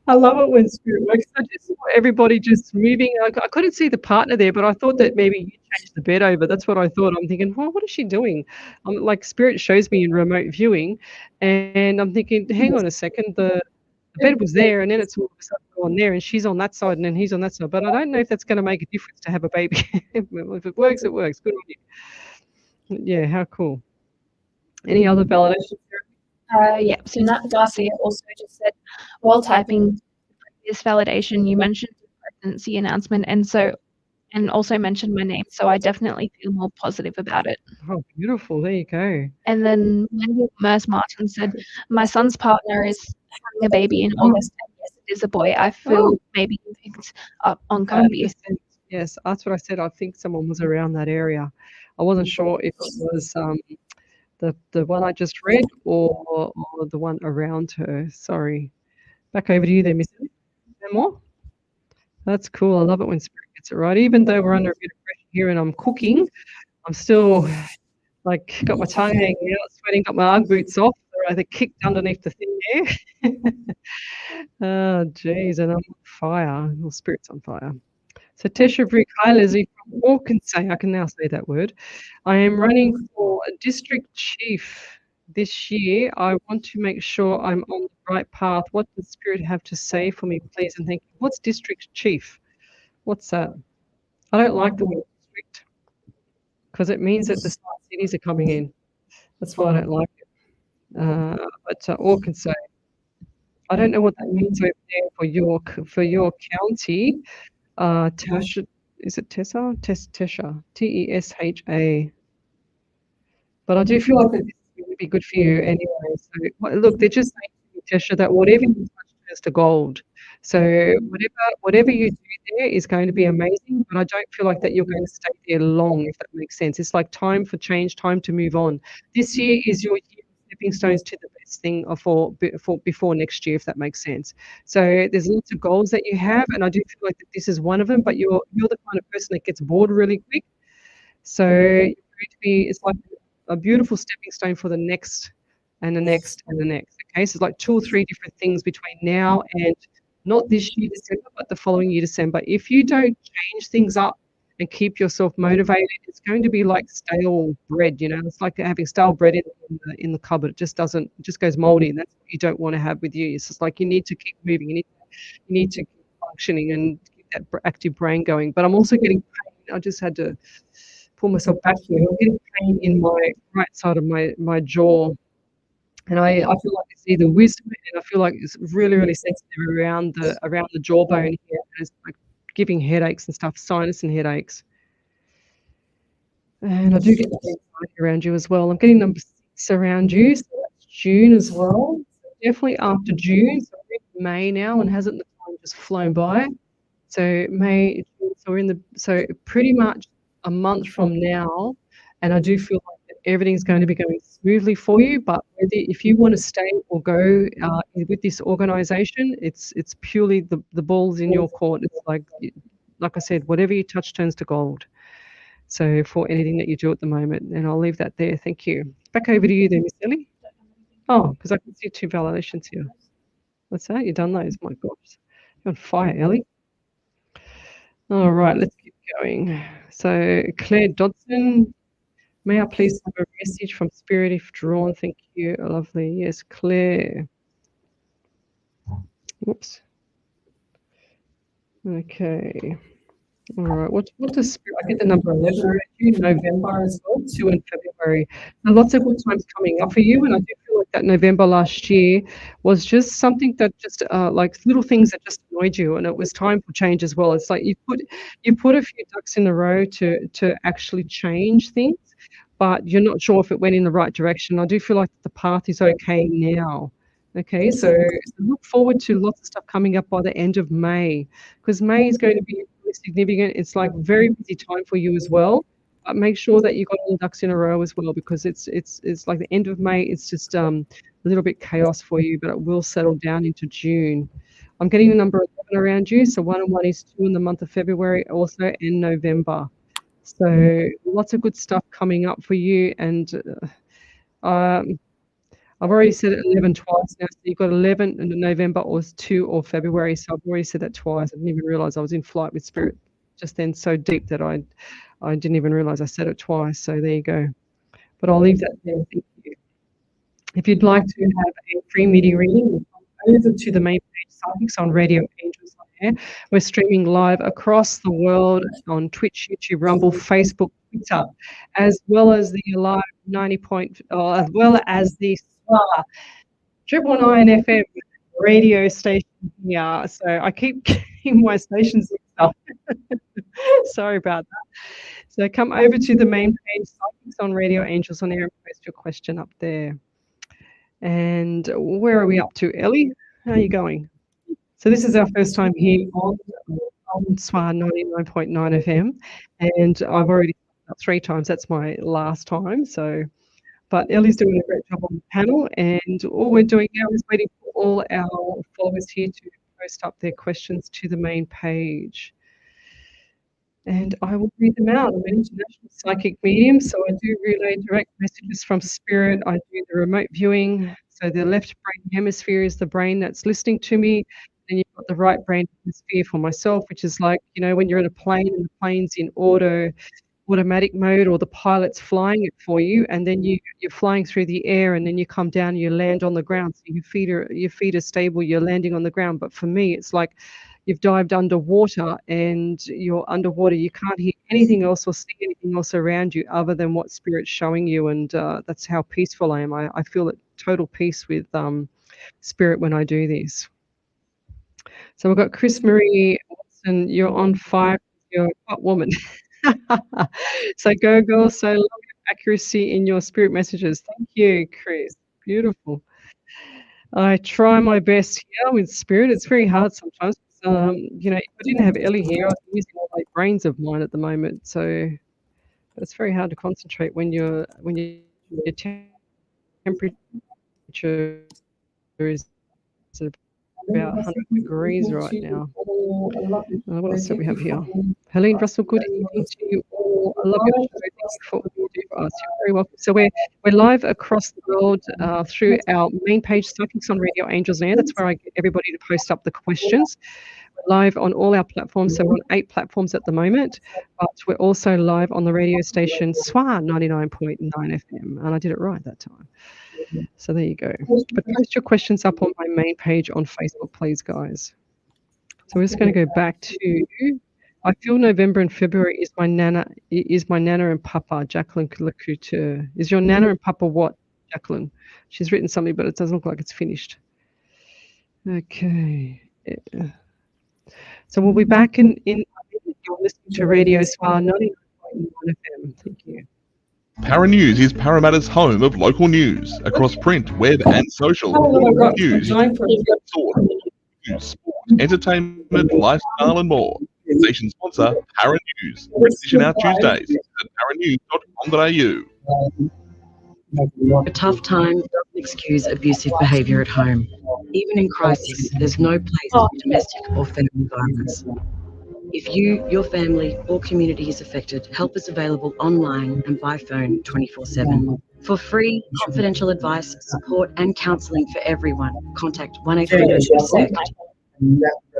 I love it when spirit works. I just saw everybody just moving. I couldn't see the partner there, but I thought that maybe you changed the bed over. That's what I thought. I'm thinking, well, what is she doing? Like, spirit shows me in remote viewing, and I'm thinking, hang on a second, the bed was there, and then it's all of a sudden on there, and she's on that side, and then he's on that side. But I don't know if that's going to make a difference to have a baby. If it works, it works. Good on you. Yeah, how cool. Any other validations? Yeah, so Nat Garcia also just said, while typing this validation, you mentioned the pregnancy announcement, and also mentioned my name, so I definitely feel more positive about it. Oh, beautiful. There you go. And then Merce Martin said, my son's partner is having a baby in August, and yes, it is a boy. I feel maybe you picked up on Kirby. Yes, that's what I said. I think someone was around that area. I wasn't sure if it was the one I just read or the one around her. Sorry. Back over to you there, Miss. No more? That's cool. I love it when spirit gets it right. Even though we're under a bit of pressure here and I'm cooking, I'm still like got my tongue hanging out, sweating, got my Ugg boots off. They're either kicked underneath the thing there. Oh, geez, and I'm on fire. Well, spirit's on fire. So Tesha Brick, hi Leslie from Orkansas. I can now say that word. I am running for a district chief this year. I want to make sure I'm on the right path. What does spirit have to say for me, please? And thank you. What's district chief? What's that? I don't like the word district because it means that the smart cities are coming in. That's why I don't like it. But Orkansas, I don't know what that means over there for your county. Tesha, is it Tessa? Tesha, Tesha. But I do feel like this would be good for you anyway. So look, they're just saying to me, Tesha, that whatever you touch turns to gold. So whatever you do there is going to be amazing. But I don't feel like that you're going to stay there long, if that makes sense. It's like time for change, time to move on. This year is your year of stepping stones to the best thing for before next year, if that makes sense. So there's lots of goals that you have, and I do feel like that this is one of them. But you're the kind of person that gets bored really quick. So you're going to be. It's like a beautiful stepping stone for the next and the next and the next. Okay, so it's like 2 or 3 different things between now and not this year December, but the following year December. If you don't change things up and keep yourself motivated, it's going to be like stale bread. You know, it's like having stale bread in the cupboard. It just goes moldy, and that's what you don't want to have with you. It's just like you need to keep moving. You need to keep functioning and keep that active brain going. But I'm also getting pain. I just had to pull myself back here. I'm getting pain in my right side of my jaw. And I feel like it's either wisdom, and I feel like it's really, really sensitive around the jawbone here. And it's like giving headaches and stuff, sinus and headaches. And I do get that anxiety around you as well. I'm getting number 6 around you, so that's June as well. So definitely after June, so we're in May now, and hasn't the time just flown by? So May, June, so So pretty much a month from now, and I do feel like that everything's going to be going smoothly for you. But if you want to stay or go with this organisation, it's purely the ball's in your court. It's like I said, whatever you touch turns to gold. So for anything that you do at the moment, and I'll leave that there. Thank you. Back over to you then, Miss Ellie. Oh, because I can see 2 validations here. What's that? You done those? My gosh. You're on fire, Ellie. All right, let's keep going. So Claire Dodson, may I please have a message from Spirit if drawn? Thank you. Lovely. Yes, Claire. Whoops. Okay. All right. What does Spirit? I get the number 11 in November as well, 2 in February. Now, lots of good times coming up for you, and I do feel like that November last year was just something that just like little things that just annoyed you, and it was time for change as well. It's like you put a few ducks in a row to actually change things, but you're not sure if it went in the right direction. I do feel like the path is okay now. Okay, so look forward to lots of stuff coming up by the end of May, because May is going to be really significant. It's like very busy time for you as well. But make sure that you got all the ducks in a row as well, because it's like the end of May. It's just a little bit chaos for you, but it will settle down into June. I'm getting the number 11 around you, so 1 and 1 is 2 in the month of February, also in November. So lots of good stuff coming up for you, and I've already said it 11 twice now. So you've got 11 in November or 2 or February. So I've already said that twice. I didn't even realize I was in flight with Spirit just then, so deep that I didn't even realize I said it twice. So there you go. But I'll leave that there. Thank you. If you'd like to have a free media reading, over to the main page, Psychics on Radio Angels on Air. We're streaming live across the world on Twitch, YouTube, Rumble, Facebook, Twitter, as well as the Alive 90 as well as the SWR 99.9 FM radio station here. So I keep getting my stations mixed up. Sorry about that. So come over to the main page, Psychics on Radio Angels on Air, and post your question up there. And where are we up to, Ellie? How are you going? So this is our first time here on SWR 99.9 FM, and I've already done it 3 times. That's my last time. So, but Ellie's doing a great job on the panel, and all we're doing now is waiting for all our followers here to post up their questions to the main page. And I will read them out. I'm an international psychic medium, so I do relay direct messages from Spirit. I do the remote viewing. So the left brain hemisphere is the brain that's listening to me. And you've got the right brain hemisphere for myself, which is like, you know, when you're in a plane and the plane's in automatic mode, or the pilot's flying it for you, and then you're flying through the air, and then you come down and you land on the ground. So your feet are stable, you're landing on the ground. But for me, it's like you've dived underwater and you're underwater. You can't hear anything else or see anything else around you other than what Spirit's showing you. And that's how peaceful I am. I feel at total peace with Spirit when I do this. So we've got Chris Marie Watson. You're on fire. You're a hot woman. So go, girl. So love your accuracy in your Spirit messages. Thank you, Chris. Beautiful. I try my best here with Spirit. It's very hard sometimes. You know, if I didn't have Ellie here, I'd be using all my brains of mine at the moment. So it's very hard to concentrate when your temperature is about 100 degrees right now. What else do we have here? Helene Russell, good evening to you all. I love your show. Thank you for all you do for us. You're very welcome. So we're live across the world through our main page, Psychics on Radio Angels Air. That's where I get everybody to post up the questions. We're live on all our platforms. So we're on 8 platforms at the moment, but we're also live on the radio station SWR 99.9 FM. And I did it right that time. So there you go. But post your questions up on my main page on Facebook, please, guys. So we're just going to go back to, I feel November and February is my nana and papa, Jacqueline Lacouture. Is your nana and papa what, Jacqueline? She's written something, but it doesn't look like it's finished. Okay. Yeah. So we'll be back in you're listening to Radio SWR 99.9 FM. Thank you. Paranews is Parramatta's home of local news across print, web and social. News, sport, entertainment, lifestyle and more. station sponsor, Para News. Edition out Tuesdays at paranews.com.au. A tough time doesn't excuse abusive behaviour at home. Even in crisis, there's no place for domestic or family violence. If you, your family, or community is affected, help is available online and by phone 24/7. For free, confidential advice, support and counselling for everyone, contact 1-800-PROTECT.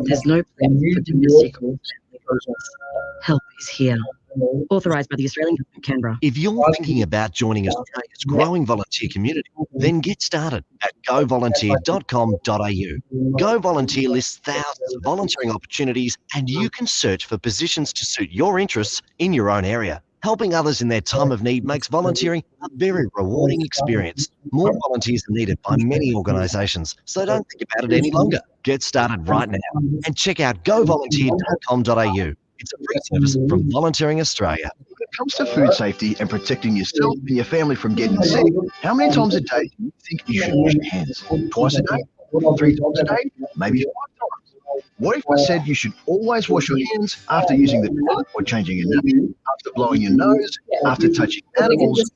There's no place for domestic or family violence. Help is here. Authorised by the Australian Government, Canberra. If you're thinking about joining Australia's growing volunteer community, then get started at govolunteer.com.au. Go Volunteer lists thousands of volunteering opportunities, and you can search for positions to suit your interests in your own area. Helping others in their time of need makes volunteering a very rewarding experience. More volunteers are needed by many organisations, so don't think about it any longer. Get started right now and check out govolunteer.com.au. It's a free service from Volunteering Australia. When it comes to food safety and protecting yourself and your family from getting sick, how many times a day do you think you should wash your hands? Twice a day? 3 times a day? Maybe 5 times? What if I said you should always wash your hands after using the toilet or changing a nappy, after blowing your nose, after touching animals, and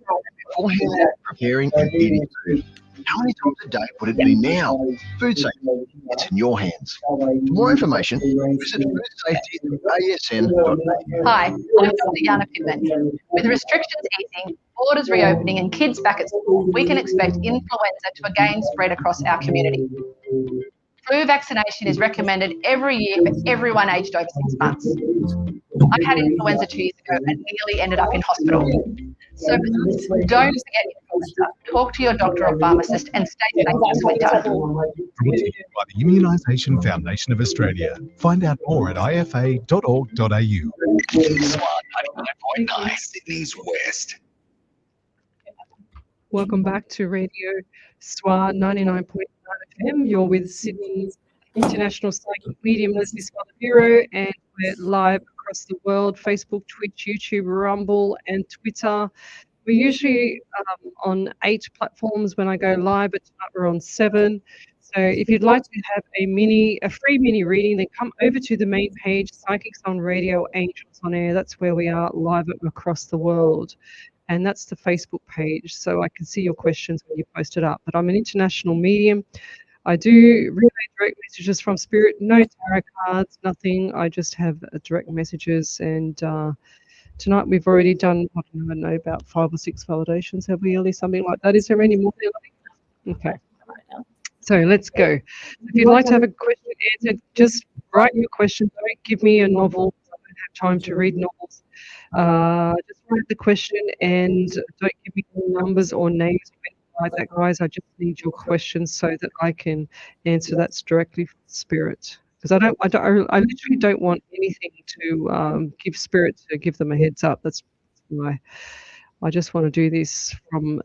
beforehand preparing and eating food? How many times a day would it be now? Food safety, it's in your hands. For more information, visit foodsafety.asn.au. Hi, I'm Dr. Yana Pittman. With restrictions easing, borders reopening and kids back at school, we can expect influenza to again spread across our community. Flu vaccination is recommended every year for everyone aged over 6 months. I had influenza 2 years ago and nearly ended up in hospital. So please don't forget influenza. Talk to your doctor or pharmacist and stay safe this winter. Brought to you by the Immunisation Foundation of Australia. Find out more at ifa.org.au. SWR 99.9, Sydney's West. Welcome back to Radio SWR 99.9 FM. You're with Sydney's International Psychic Medium Lesley Spaliviero, and we're live across the world: Facebook, Twitch, YouTube, Rumble, and Twitter. We're usually on 8 platforms when I go live, but tonight we're on 7. So if you'd like to have a free mini reading, then come over to the main page, Psychics on Radio, Angels on Air. That's where we are live across the world. And that's the Facebook page, so I can see your questions when you post it up. But I'm an international medium. I do relay direct messages from Spirit, no tarot cards, nothing. I just have direct messages. And tonight we've already done, I don't know, about 5 or 6 validations, have we, Ellie? Something like that. Is there any more? Okay. So let's go. If you'd like to have a question answered, just write your question. Don't give me a novel. I don't have time to read novels. Just write the question and don't give me numbers or names or anything like that, guys. I just need your questions so that I can answer that directly from Spirit. Because I literally don't want anything to give Spirit to give them a heads up. That's why I just want to do this from,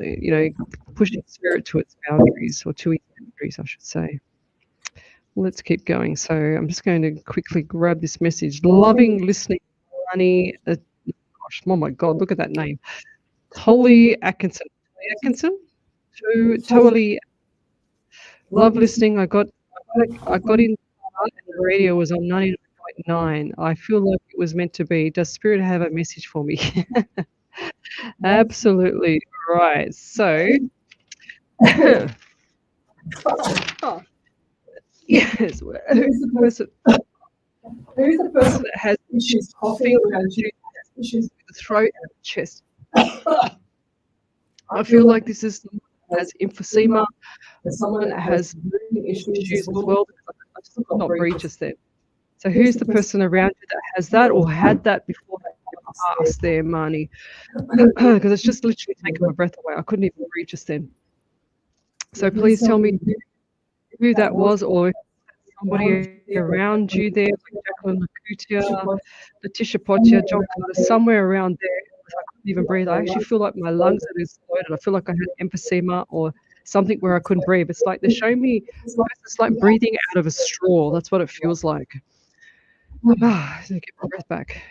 pushing Spirit to its boundaries, or to its boundaries, I should say. Let's keep going. So I'm just going to quickly grab this message. Loving listening, honey. Oh my God, look at that name. Totally Atkinson. Totally love listening. I got in and the radio was on 99.9. I feel like it was meant to be. Does Spirit have a message for me? Absolutely right. So yes, who's the person that has issues coughing around you? Issues with the throat and the chest. I feel like this is someone that has emphysema, someone that has breathing issues as well. I just could not breathe just then. So who's the person around you that has that or had that before they passed their money? Because it's just literally taken my breath away. I couldn't even breathe just then. So please tell me who that was, or somebody around you there, like Jacqueline Lacutia, Letitia Potia, John Carter, somewhere around there. I couldn't even breathe. I actually feel like my lungs are exploded. I feel like I had emphysema or something where I couldn't breathe. It's like they're showing me, it's like breathing out of a straw. That's what it feels like. Get my breath back.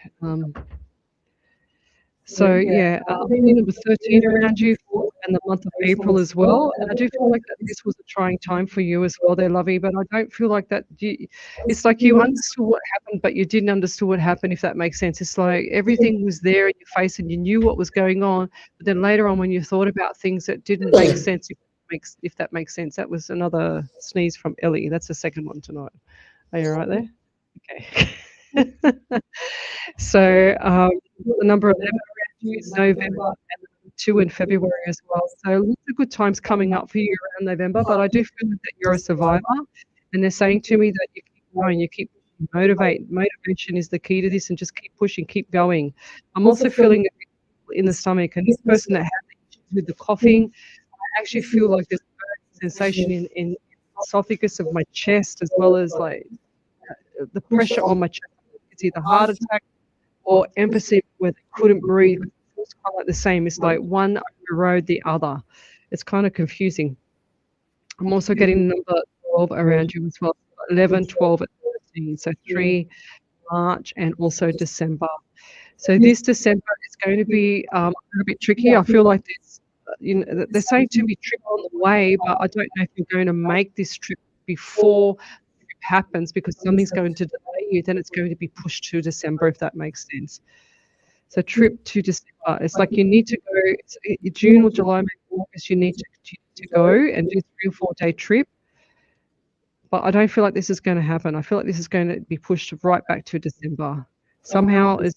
So yeah, number 13 around you, 14 and the month of April as well. And I do feel like that this was a trying time for you as well there, Lovey, but I don't feel like that it's like you understood what happened, but you didn't understand what happened, if that makes sense. It's like everything was there in your face and you knew what was going on, but then later on when you thought about things that didn't make sense, if that makes sense. That was another sneeze from Ellie. That's the second one tonight. Are you right there? Okay. So the number 11 around you in November and 2 in February as well. So lots of good times coming up for you around November, but I do feel that you're a survivor, and they're saying to me that you keep going, you keep motivation is the key to this, and just keep pushing, keep going. I'm also feeling it in the stomach, and this person that had issues with the coughing, I actually feel like there's a sensation in the esophagus of my chest, as well as like the pressure on my chest. It's either heart attack or emphysema where they couldn't breathe. It's kind of like the same. It's like one overrode the other. It's kind of confusing. I'm also getting number 12 around you as well. 11, 12, and 13. So 3 March and also December. So this December is going to be a little bit tricky. I feel like there's, they're saying to me trip on the way, but I don't know if you're going to make this trip before happens, because something's going to delay you, then it's going to be pushed to December, if that makes sense. So trip to December, it's like you need to go June or July, maybe August, you need to go and do 3 or 4 day trip. But I don't feel like this is going to happen. I feel like this is going to be pushed right back to December. Somehow it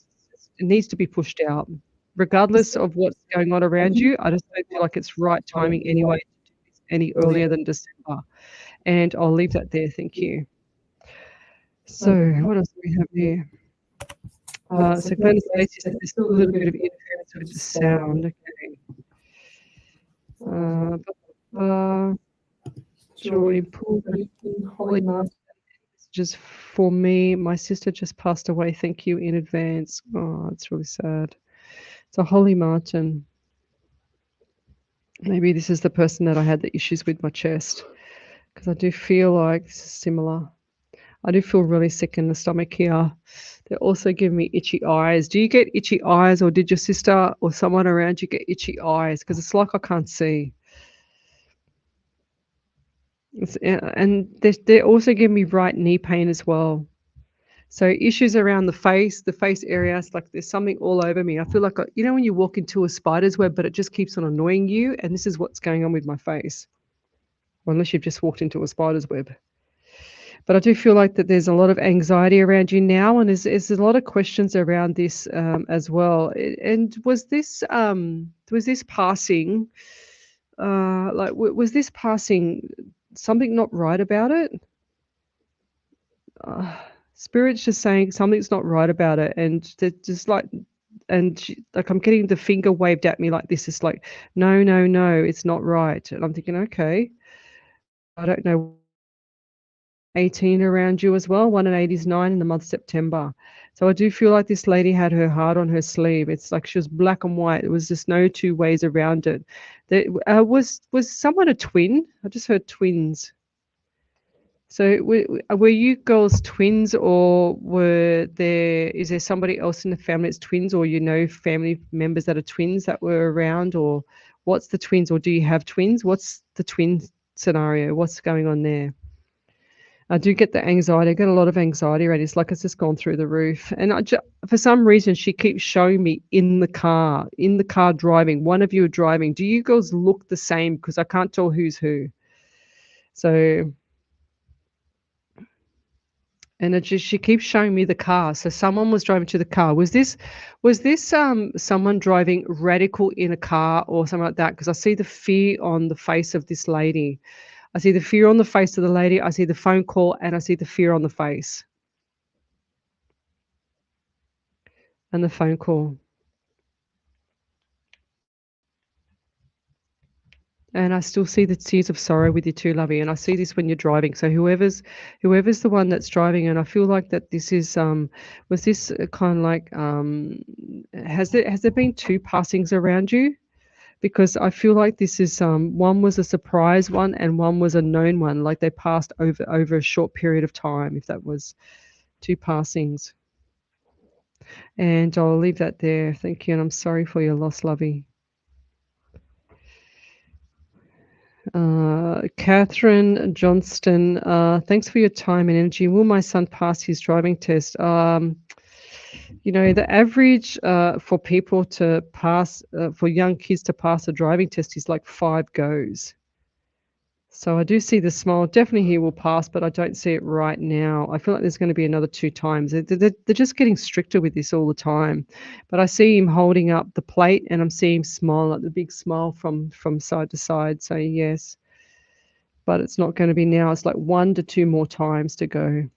needs to be pushed out. Regardless of what's going on around you, I just don't feel like it's right timing anyway to do this any earlier than December. And I'll leave that there. Thank you. So what else do we have here? So Glenn Stacey said there's still a little bit of interference with the sound. Okay. Joy, Holly Martin. Just for me, my sister just passed away. Thank you in advance. Oh, it's really sad. So Holly Martin. Maybe this is the person that I had the issues with my chest, because I do feel like this is similar. I do feel really sick in the stomach here. They're also giving me itchy eyes. Do you get itchy eyes, or did your sister or someone around you get itchy eyes? Because it's like I can't see. And they're also giving me right knee pain as well. So issues around the face area. It's like there's something all over me. I feel like, when you walk into a spider's web, but it just keeps on annoying you. And this is what's going on with my face. Well, unless you've just walked into a spider's web. But I do feel like that there's a lot of anxiety around you now, and there's a lot of questions around this as well. And was this passing? Was this passing something not right about it? Spirit's just saying something's not right about it, and they're just like, I'm getting the finger waved at me like this. It's like, no, it's not right. And I'm thinking, okay, I don't know. 18 around you as well. 1 and 8 is 9 in the month of September. So I do feel like this lady had her heart on her sleeve. It's like she was black and white. There was just no two ways around it. Was someone a twin? I just heard twins. So were you girls twins, or is there somebody else in the family that's twins, or family members that are twins that were around, or what's the twins, or do you have twins? What's the twin scenario? What's going on there? I do get the anxiety. I get a lot of anxiety, right? It's like it's just gone through the roof. And for some reason, she keeps showing me in the car driving. One of you are driving. Do you girls look the same? Because I can't tell who's who. So, and she keeps showing me the car. So someone was driving to the car. Was this someone driving radical in a car or something like that? Because I see the fear on the face of this lady. I see the fear on the face of the lady. I see the phone call, and I see the fear on the face. And the phone call. And I still see the tears of sorrow with you too, Lovey. And I see this when you're driving. So whoever's the one that's driving, and I feel like that this is was this kind of like has there been 2 passings around you? Because I feel like this is one was a surprise one and one was a known one, like they passed over a short period of time, if that was 2 passings. And I'll leave that there. Thank you, and I'm sorry for your loss, Lovey. Catherine Johnston, thanks for your time and energy. Will my son pass his driving test? You know, the average for people to pass, for young kids to pass a driving test is like 5 goes. So I do see the smile. Definitely he will pass, but I don't see it right now. I feel like there's going to be another 2 times. They're just getting stricter with this all the time. But I see him holding up the plate, and I'm seeing him smile, like the big smile from side to side, saying yes. But it's not going to be now. It's like 1 to 2 more times to go.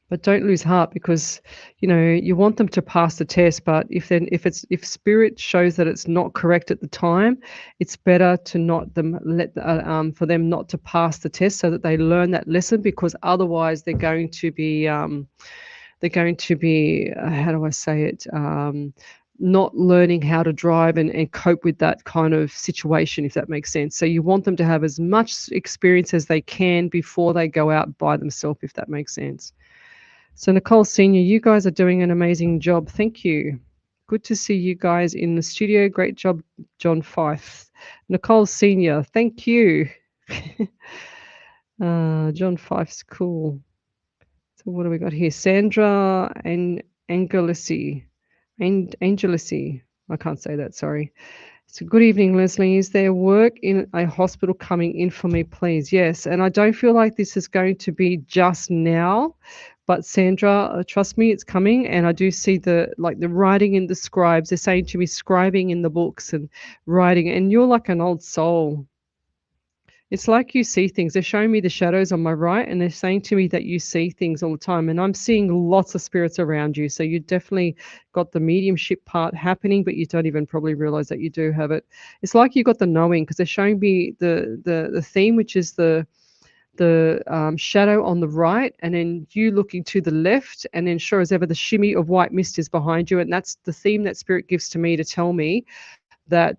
But don't lose heart, because you know you want them to pass the test. But if spirit shows that it's not correct at the time, it's better to not them let for them not to pass the test, so that they learn that lesson. Because otherwise they're going to be how do I say it, not learning how to drive and cope with that kind of situation, if that makes sense. So you want them to have as much experience as they can before they go out by themselves, if that makes sense. So Nicole Senior, you guys are doing an amazing job. Thank you. Good to see you guys in the studio. Great job, John Fife. Nicole Senior, thank you. John Fife's cool. So what do we got here? Sandra and Angelisi. I can't say that, sorry. So good evening, Lesley. Is there work in a hospital coming in for me, please? Yes, and I don't feel like this is going to be just now. But Sandra, trust me, it's coming. And I do see the writing in the scribes. They're saying to me, scribing in the books and writing. And you're like an old soul. It's like you see things. They're showing me the shadows on my right, and they're saying to me that you see things all the time. And I'm seeing lots of spirits around you. So you definitely got the mediumship part happening, but you don't even probably realize that you do have it. It's like you got the knowing, because they're showing me the theme, which is the shadow on the right, and then you looking to the left, and then sure as ever the shimmy of white mist is behind you. And that's the theme that spirit gives to me, to tell me that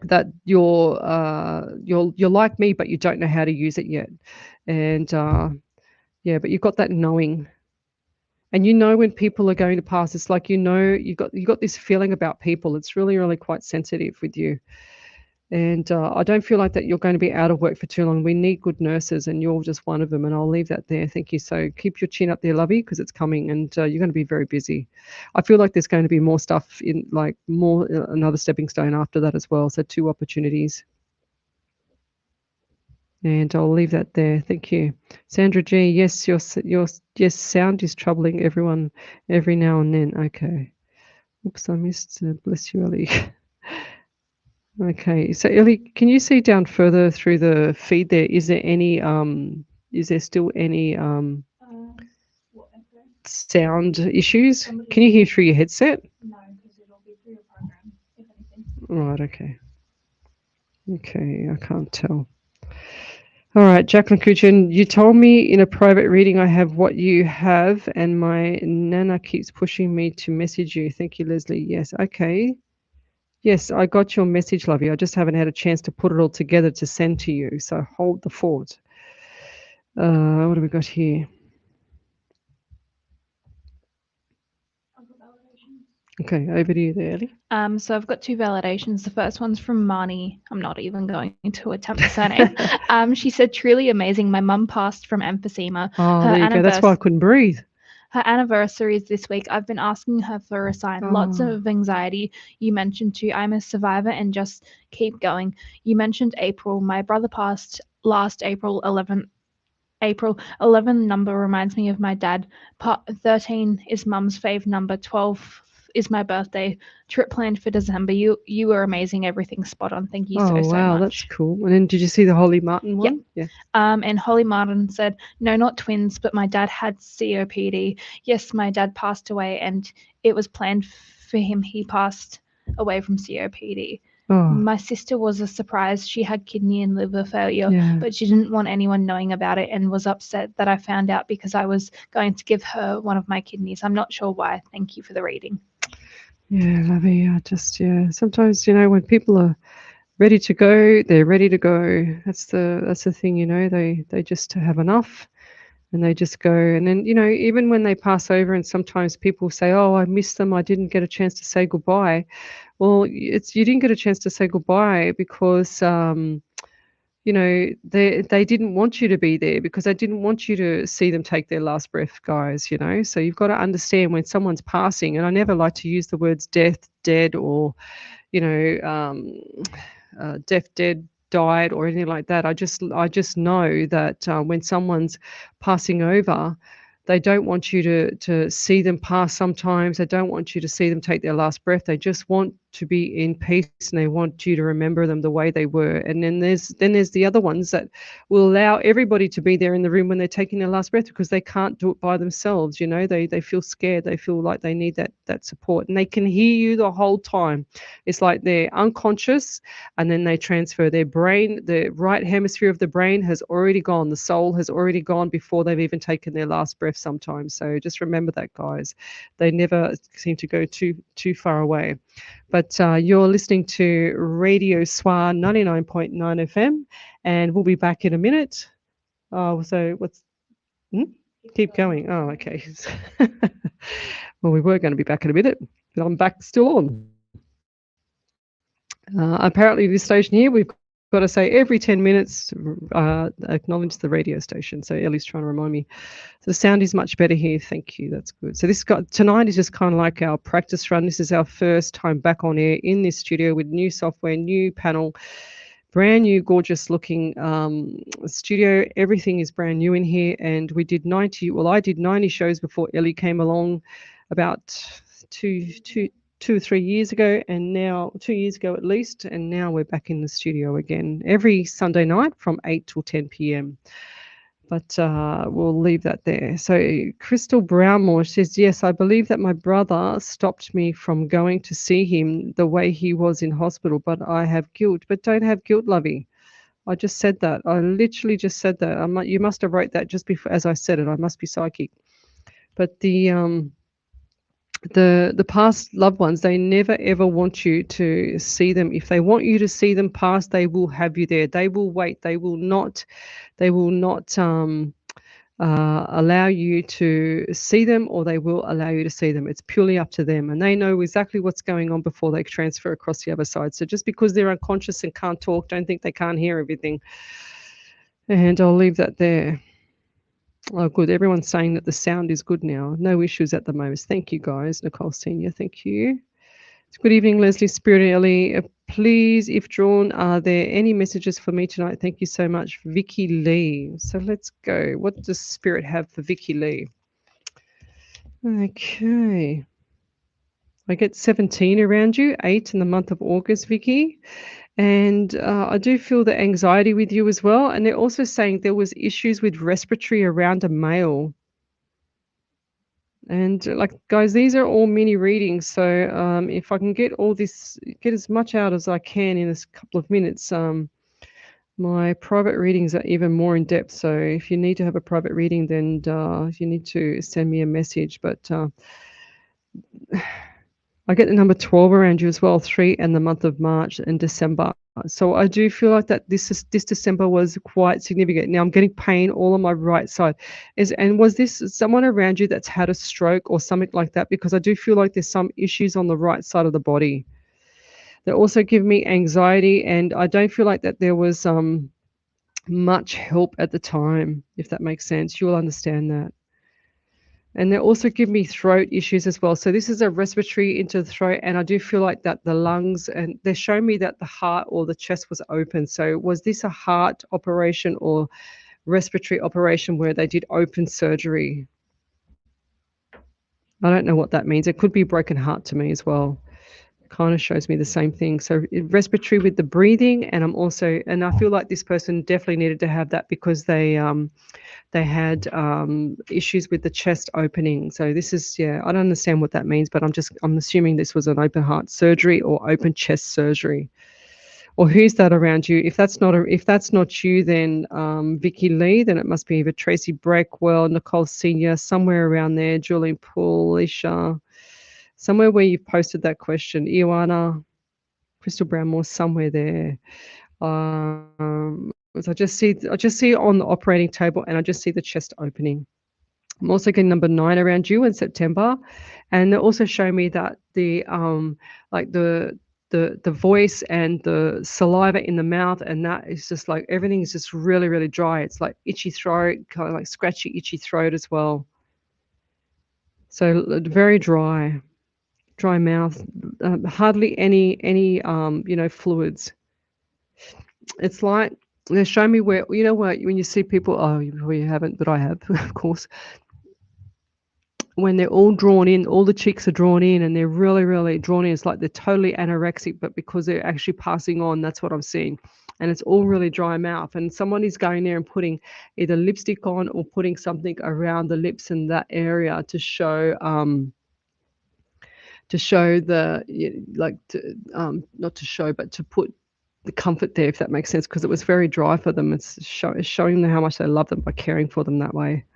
that you're like me, but you don't know how to use it yet. And yeah, but you've got that knowing, and you know when people are going to pass. It's like, you know, you got this feeling about people. It's really, really quite sensitive with you. And I don't feel like that you're going to be out of work for too long. We need good nurses, and you're just one of them. And I'll leave that there. Thank you. So keep your chin up there, lovey, because it's coming, and you're going to be very busy. I feel like there's going to be more stuff in, like more another stepping stone after that as well. So 2 opportunities. And I'll leave that there. Thank you. Sandra G, yes, your sound is troubling everyone every now and then. Okay. Oops, I missed. Bless you, Ellie. Okay, so Ellie, can you see down further through the feed there? Is there any is there still any sound issues? Can you hear through your headset? No, because it'll be through your program, if anything. Right, okay. Okay, I can't tell. All right, Jacqueline Kuchin, you told me in a private reading I have what you have, and my Nana keeps pushing me to message you. Thank you, Lesley. Yes, okay. Yes, I got your message, lovey. I just haven't had a chance to put it all together to send to you. So hold the fort. What have we got here? Okay, over to you there, Ellie. So I've got 2 validations. The first one's from Marnie. I'm not even going to attempt the surname. She said, truly amazing. My mum passed from emphysema. Oh, there you go. That's why I couldn't breathe. Her anniversary is this week. I've been asking her for a sign. Lots of anxiety. You mentioned too, I'm a survivor and just keep going. You mentioned April. My brother passed last April 11. April 11 number reminds me of my dad. 13 is mum's fave number. 12 is my birthday. Trip planned for December. You were amazing. Everything's spot on. Thank you so much. Wow, that's cool. And then did you see the Holly Martin one? Yeah. And Holly Martin said, no, not twins, but my dad had COPD. Yes, my dad passed away, and it was planned for him. He passed away from COPD. My sister was a surprise. She had kidney and liver failure, but she didn't want anyone knowing about it and was upset that I found out because I was going to give her one of my kidneys. I'm not sure why. Thank you for the reading. Yeah, lovey. Sometimes, you know, when people are ready to go, they're ready to go. That's the thing, you know. They just have enough, And they just go, and then, even when they pass over, and sometimes people say, oh, I miss them, I didn't get a chance to say goodbye. Well, you didn't get a chance to say goodbye because they didn't want you to be there, because they didn't want you to see them take their last breath, guys. So you've got to understand when someone's passing, and I never like to use the words death, dead, or deaf, dead, died, or anything like that. I just know that when someone's passing over, they don't want you to see them pass. Sometimes they don't want you to see them take their last breath. They just want to be in peace, and they want you to remember them the way they were. And then there's the other ones that will allow everybody to be there in the room when they're taking their last breath, because they can't do it by themselves. They feel scared. They feel like they need that support, and they can hear you the whole time. It's like they're unconscious, and then they transfer their brain. The right hemisphere of the brain has already gone. The soul has already gone before they've even taken their last breath sometimes. So just remember that, guys. They never seem to go too far away. But you're listening to Radio SWR 99.9 FM, and we'll be back in a minute. So what's... Keep going. Oh, okay. Well, we were going to be back in a minute, but I'm back still on. Apparently, this station here, we've got to say every 10 minutes, acknowledge the radio station. So Ellie's trying to remind me. So the sound is much better here. Thank you. That's good. So tonight is just kind of like our practice run. This is our first time back on air in this studio with new software, new panel, brand new, gorgeous looking studio. Everything is brand new in here. And I did 90 shows before Ellie came along about two or 3 years ago, and now 2 years ago at least, and now we're back in the studio again every Sunday night from 8 till 10 p.m. But we'll leave that there. So Crystal Brownmore says, yes, I believe that my brother stopped me from going to see him the way he was in hospital, but I have guilt. But don't have guilt, lovey. I just said that. I literally just said that. You must have wrote that just before, as I said it. I must be psychic. But the past loved ones, they never ever want you to see them. If they want you to see them pass, they will have you there. They will wait. They will not allow you to see them, or they will allow you to see them. It's purely up to them, and they know exactly what's going on before they transfer across the other side. So just because they're unconscious and can't talk, don't think they can't hear everything. And I'll leave that there. Oh, good. Everyone's saying that the sound is good now. No issues at the moment. Thank you, guys. Nicole Senior, thank you. Good evening, Lesley Spaliviero. Please, if drawn, are there any messages for me tonight? Thank you so much, Vicky Lee. So let's go. What does Spirit have for Vicky Lee? Okay. I get 17 around you, 8 in the month of August, Vicky. And I do feel the anxiety with you as well. And they're also saying there was issues with respiratory around a male. And guys, these are all mini readings. So if I can get as much out as I can in this couple of minutes, my private readings are even more in depth. So if you need to have a private reading, then you need to send me a message. But I get the number 12 around you as well, 3 and the month of March and December. So I do feel like that this December was quite significant. Now I'm getting pain all on my right side. And was this someone around you that's had a stroke or something like that? Because I do feel like there's some issues on the right side of the body. They also give me anxiety, and I don't feel like that there was much help at the time, if that makes sense. You'll understand that. And they also give me throat issues as well. So this is a respiratory into the throat, and I do feel like that the lungs, and they're showing me that the heart or the chest was open. So was this a heart operation or respiratory operation where they did open surgery? I don't know what that means. It could be broken heart to me as well. It kind of shows me the same thing. So respiratory with the breathing, and I feel like this person definitely needed to have that because they had issues with the chest opening. So this is, I don't understand what that means, but I'm assuming this was an open heart surgery or open chest surgery. Or who's that around you? If that's not you, then Vicky Lee, then it must be either Tracy Breckwell, Nicole Senior, somewhere around there, Julian Poole, Isha, somewhere where you've posted that question, Iwana, Crystal Brownmore, somewhere there. I just see it on the operating table, and I just see the chest opening. I'm also getting number 9 around you in September, and they also show me that the like the voice and the saliva in the mouth, and that is just like everything is just really, really dry. It's like itchy throat, kind of like scratchy, itchy throat as well. So very dry mouth, hardly any fluids. It's like they show me where, you know what, when you see people, oh, you haven't, but I have, of course, when they're all drawn in, all the cheeks are drawn in, and they're really, really drawn in. It's like they're totally anorexic, but because they're actually passing on, that's what I'm seeing. And it's all really dry mouth. And someone is going there and putting either lipstick on or putting something around the lips in that area to show not to show, but to put the comfort there, if that makes sense, because it was very dry for them. It's showing them how much they love them by caring for them that way.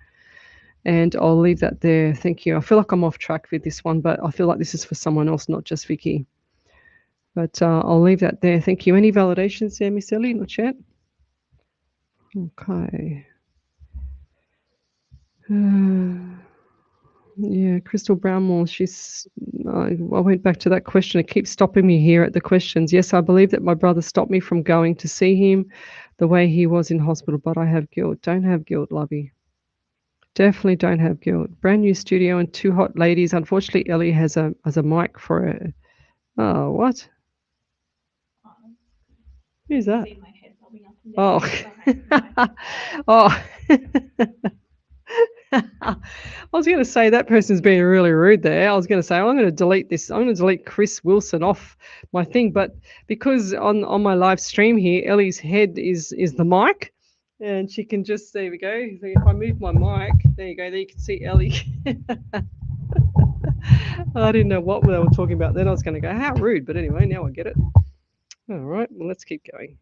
And I'll leave that there. Thank you. I feel like I'm off track with this one, but I feel like this is for someone else, not just Vicky. But I'll leave that there. Thank you. Any validations there, Miss Ellie, in the chat? Okay. Yeah, Crystal Brownmore, I went back to that question. It keeps stopping me here at the questions. Yes, I believe that my brother stopped me from going to see him the way he was in hospital, but I have guilt. Don't have guilt, lovey. Definitely don't have guilt. Brand new studio and 2 hot ladies. Unfortunately, Ellie has a mic for it. Oh, what? Who's that? Oh. Oh. I was going to say that person's being really rude there. I was going to say, I'm going to delete this. I'm going to delete Chris Wilson off my thing. But because on my live stream here, Ellie's head is the mic. And she can just, there we go. If I move my mic, there you go. There you can see Ellie. I didn't know what they were talking about then. I was going to go, how rude. But anyway, now I get it. All right. Well, let's keep going.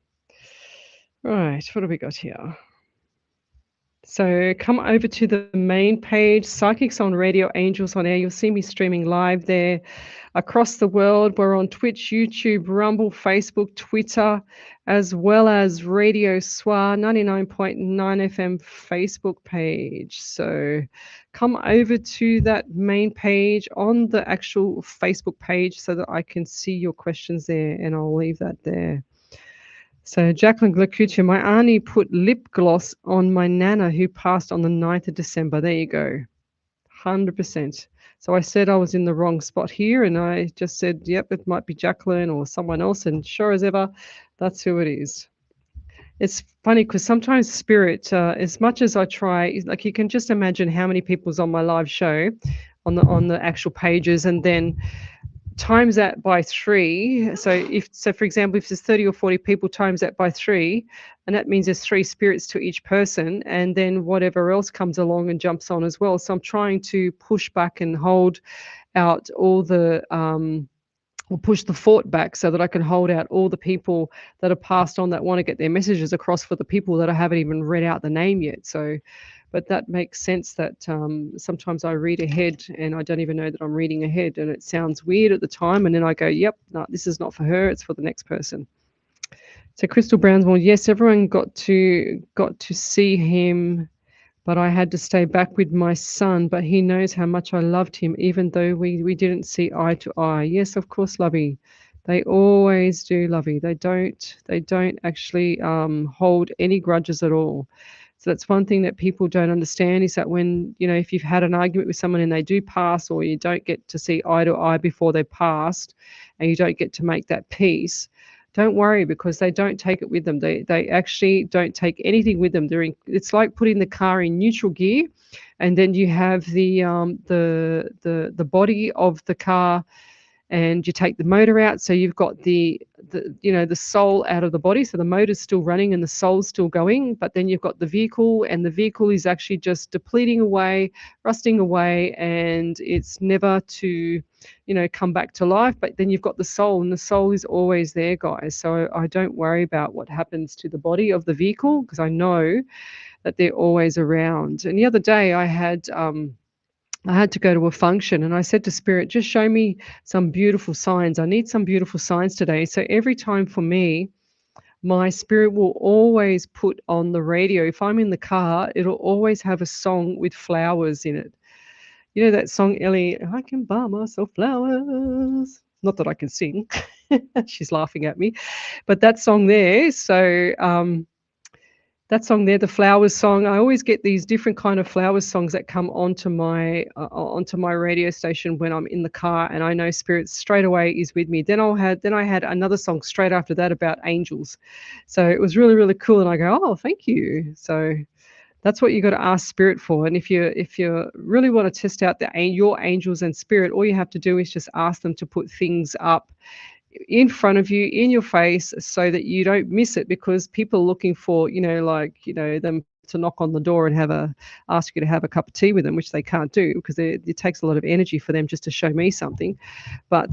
Right. What have we got here? So come over to the main page, Psychics on Radio, Angels on Air. You'll see me streaming live there across the world. We're on Twitch, YouTube, Rumble, Facebook, Twitter, as well as Radio SWR 99.9 FM Facebook page. So come over to that main page on the actual Facebook page so that I can see your questions there, and I'll leave that there. So Jacqueline Glacutia, my auntie put lip gloss on my nana who passed on the 9th of December. There you go. 100%. So I said I was in the wrong spot here, and I just said, yep, it might be Jacqueline or someone else, and sure as ever, that's who it is. It's funny because sometimes spirit, as much as I try, like you can just imagine how many people's on my live show on the actual pages, and then times that by 3. So for example, if there's 30 or 40 people, times that by 3, and that means there's 3 spirits to each person, and then whatever else comes along and jumps on as well. So I'm trying to push back and hold out all the or push the fort back so that I can hold out all the people that are passed on that want to get their messages across for the people that I haven't even read out the name yet. So but that makes sense that sometimes I read ahead and I don't even know that I'm reading ahead, and it sounds weird at the time, and then I go, yep, no, this is not for her, it's for the next person. So Crystal Brownsmore, yes, everyone got to see him, but I had to stay back with my son, but he knows how much I loved him, even though we didn't see eye to eye. Yes, of course, Lovey. They always do, Lovey. They don't actually hold any grudges at all. So that's one thing that people don't understand, is that when, if you've had an argument with someone and they do pass, or you don't get to see eye to eye before they passed, and you don't get to make that peace, don't worry, because they don't take it with them. They actually don't take anything with them. It's like putting the car in neutral gear, and then you have the body of the car, and you take the motor out, so you've got the soul out of the body, so the motor's still running and the soul's still going, but then you've got the vehicle, and the vehicle is actually just depleting away, rusting away, and it's never to come back to life. But then you've got the soul, and the soul is always there, guys. So I don't worry about what happens to the body of the vehicle, because I know that they're always around. And the other day I had to go to a function, and I said to Spirit, just show me some beautiful signs. I need some beautiful signs today. So every time for me, my spirit will always put on the radio. If I'm in the car, it'll always have a song with flowers in it. You know that song, Ellie, I can buy myself flowers. Not that I can sing. She's laughing at me. But that song there, so that song there, the flowers song, I always get these different kind of flowers songs that come onto my radio station when I'm in the car, and I know spirit straight away is with me. Then I had another song straight after that about angels. So it was really, really cool, and I go, oh, thank you. So that's what you got to ask spirit for. And if you really want to test out your angels and spirit, all you have to do is just ask them to put things up in front of you, in your face, so that you don't miss it, because people are looking for, them to knock on the door and ask you to have a cup of tea with them, which they can't do because it takes a lot of energy for them just to show me something. But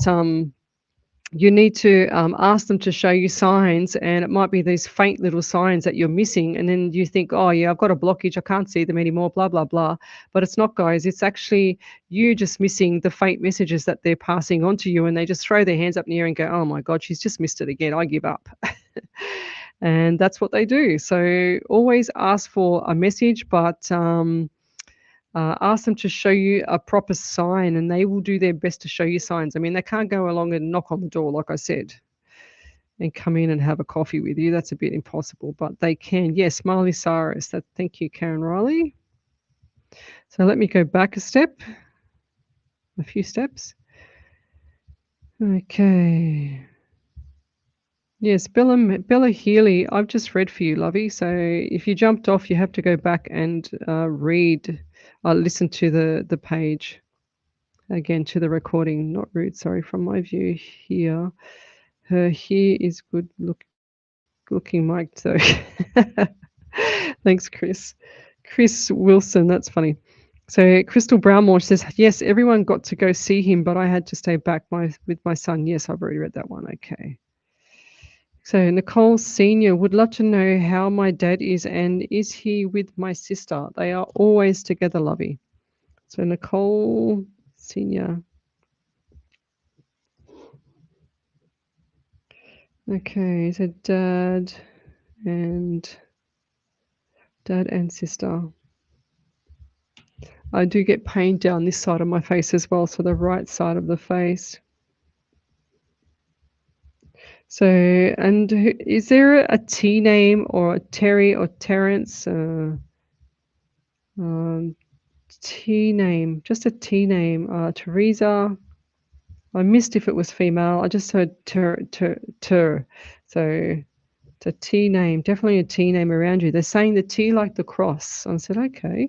you need to ask them to show you signs, and it might be these faint little signs that you're missing, and then you think, oh yeah, I've got a blockage, I can't see them anymore, blah blah blah. But it's not, guys. It's actually you just missing the faint messages that they're passing on to you, and they just throw their hands up in the air and go, oh my god, she's just missed it again, I give up. And that's what they do. So always ask for a message, but ask them to show you a proper sign, and they will do their best to show you signs. I mean, they can't go along and knock on the door, like I said, and come in and have a coffee with you. That's a bit impossible, but they can. Yes, Marley Cyrus. Thank you, Karen Riley. So let me go back a few steps. Okay. Yes, Bella Healy, I've just read for you, lovey. So if you jumped off, you have to go back and listen to the page again, to the recording. Not rude, sorry, from my view here. Her here is good looking mic. So thanks, Chris. Chris Wilson, that's funny. So Crystal Brownmore says, yes, everyone got to go see him, but I had to stay back with my son. Yes, I've already read that one. Okay. So Nicole Senior would love to know how my dad is, and is he with my sister? They are always together, lovey. So Nicole Senior. Okay, so dad and sister. I do get pain down this side of my face as well, so the right side of the face. So, and is there a T name, or a Terry or Terrence? T name, just a T name. Teresa. I missed if it was female. I just heard ter. So it's a T name, definitely a T name around you. They're saying the T like the cross. I said, okay.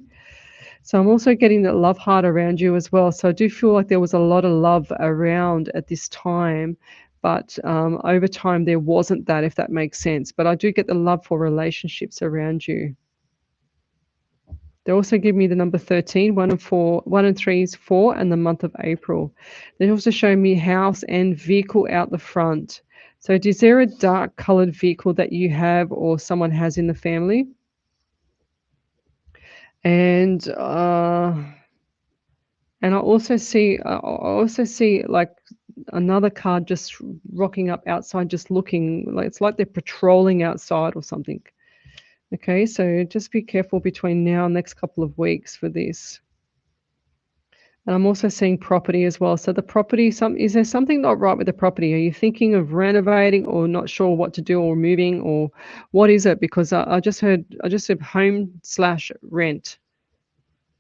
So I'm also getting that love heart around you as well. So I do feel like there was a lot of love around at this time, but over time there wasn't that, if that makes sense. But I do get the love for relationships around you. They also give me the number 13, 1 and 3 is 4, and the month of April. They also show me house and vehicle out the front. So is there a dark colored vehicle that you have or someone has in the family? And I also see like another car just rocking up outside, just looking like it's like they're patrolling outside or something. Okay, so just be careful between now and next couple of weeks for this. And I'm also seeing property as well. So the property, is there something not right with the property? Are you thinking of renovating, or not sure what to do, or moving, or what is it? Because I just said home/rent,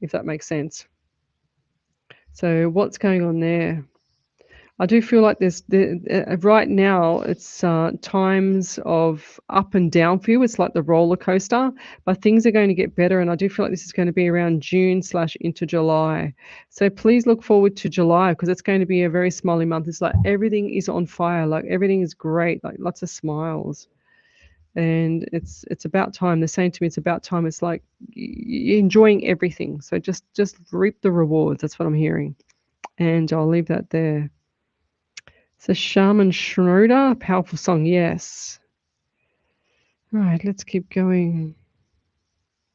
if that makes sense. So what's going on there? I do feel like there's right now it's times of up and down for you. It's like the roller coaster, but things are going to get better, and I do feel like this is going to be around June / into July. So please look forward to July, because it's going to be a very smiley month. It's like everything is on fire, like everything is great, like lots of smiles. And it's about time. They're saying to me it's about time. It's like you're enjoying everything. So just reap the rewards. That's what I'm hearing. And I'll leave that there. So Shaman Schroeder, powerful song, yes. All right, let's keep going.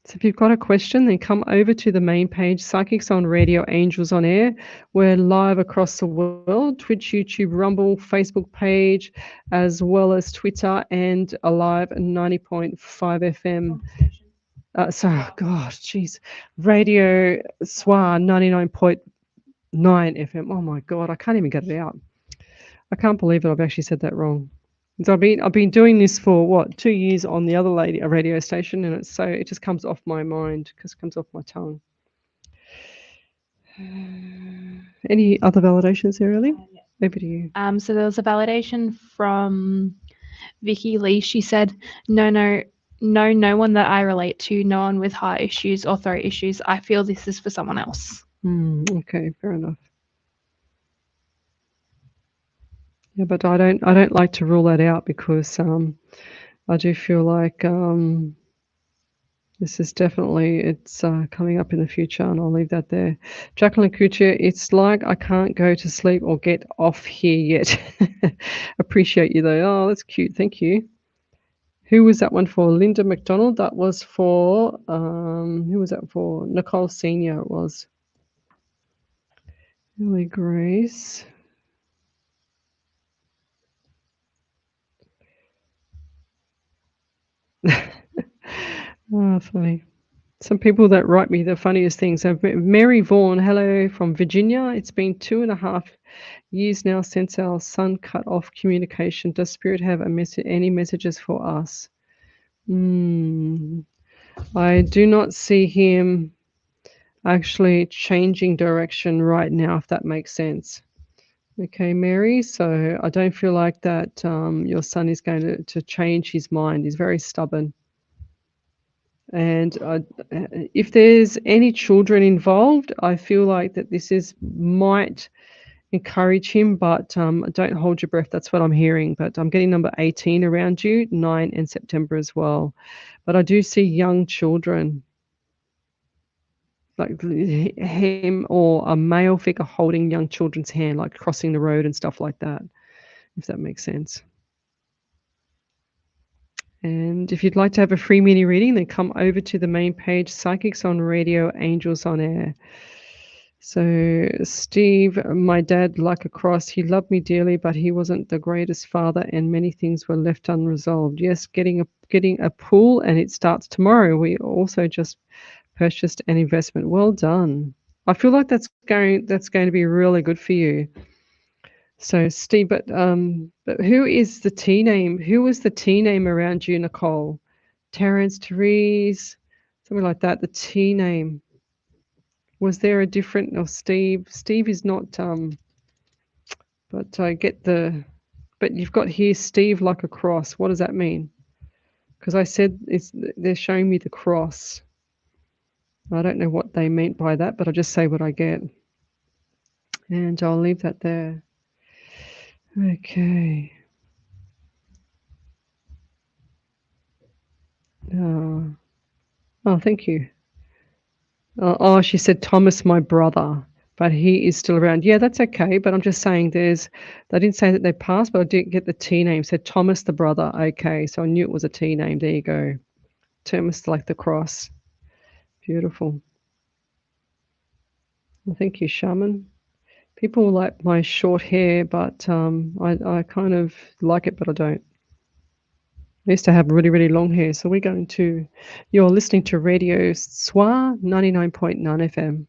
So if you've got a question, then come over to the main page, Psychics on Radio, Angels on Air. We're live across the world, Twitch, YouTube, Rumble, Facebook page, as well as Twitter, and alive at 90.5 FM. Radio SWR 99.9 FM. Oh my God, I can't even get it out. I can't believe it. I've actually said that wrong. So I've been doing this for 2 years on the other radio station, and it just comes off my mind because it comes off my tongue. Any other validations there, Ellie? Over to you. So there was a validation from Vicky Lee. She said, no one that I relate to, no one with heart issues or throat issues. I feel this is for someone else. Okay, fair enough. Yeah, but I don't like to rule that out because I do feel like this is definitely coming up in the future, and I'll leave that there. Jacqueline Couture, it's like I can't go to sleep or get off here yet. Appreciate you though. Oh, that's cute. Thank you. Who was that one for? Linda McDonald. That was for who was that for? Nicole Senior. It was. Lily Grace. Oh, funny. Some people that write me the funniest things. Mary Vaughan, hello from Virginia. It's been 2.5 years now since our son cut off communication. Does Spirit have any messages for us? I do not see him actually changing direction right now, if that makes sense. Okay, Mary, so I don't feel like that your son is going to change his mind. He's very stubborn. And if there's any children involved, I feel like that might encourage him, but don't hold your breath. That's what I'm hearing. But I'm getting number 18 around you, 9 in September as well. But I do see young children, like him or a male figure holding young children's hand, like crossing the road and stuff like that, if that makes sense. And if you'd like to have a free mini reading, then come over to the main page, Psychics on Radio, Angels on Air. So Steve, my dad, like a cross, he loved me dearly, but he wasn't the greatest father and many things were left unresolved. Yes, getting a pool, and it starts tomorrow. We also just purchased an investment. Well done. I feel like that's going to be really good for you. So Steve, but who is the T name? Who was the T name around you, Nicole? Terrence, Therese, something like that. The T name. Was there a different? Or Steve? Steve is not. But I get the. But you've got here Steve like a cross. What does that mean? Because I said they're showing me the cross. I don't know what they meant by that, but I'll just say what I get, and I'll leave that there. Okay. Oh, thank you. Oh, she said Thomas, my brother, but he is still around. Yeah, that's okay, but I'm just saying they didn't say that they passed, but I didn't get the T name. Said Thomas the brother. Okay, so I knew it was a T name. There you go. Thomas like the cross. Beautiful. Well, thank you, Shaman. People like my short hair, but I kind of like it, but I don't. I used to have really, really long hair. So you're listening to Radio SWR 99.9 FM.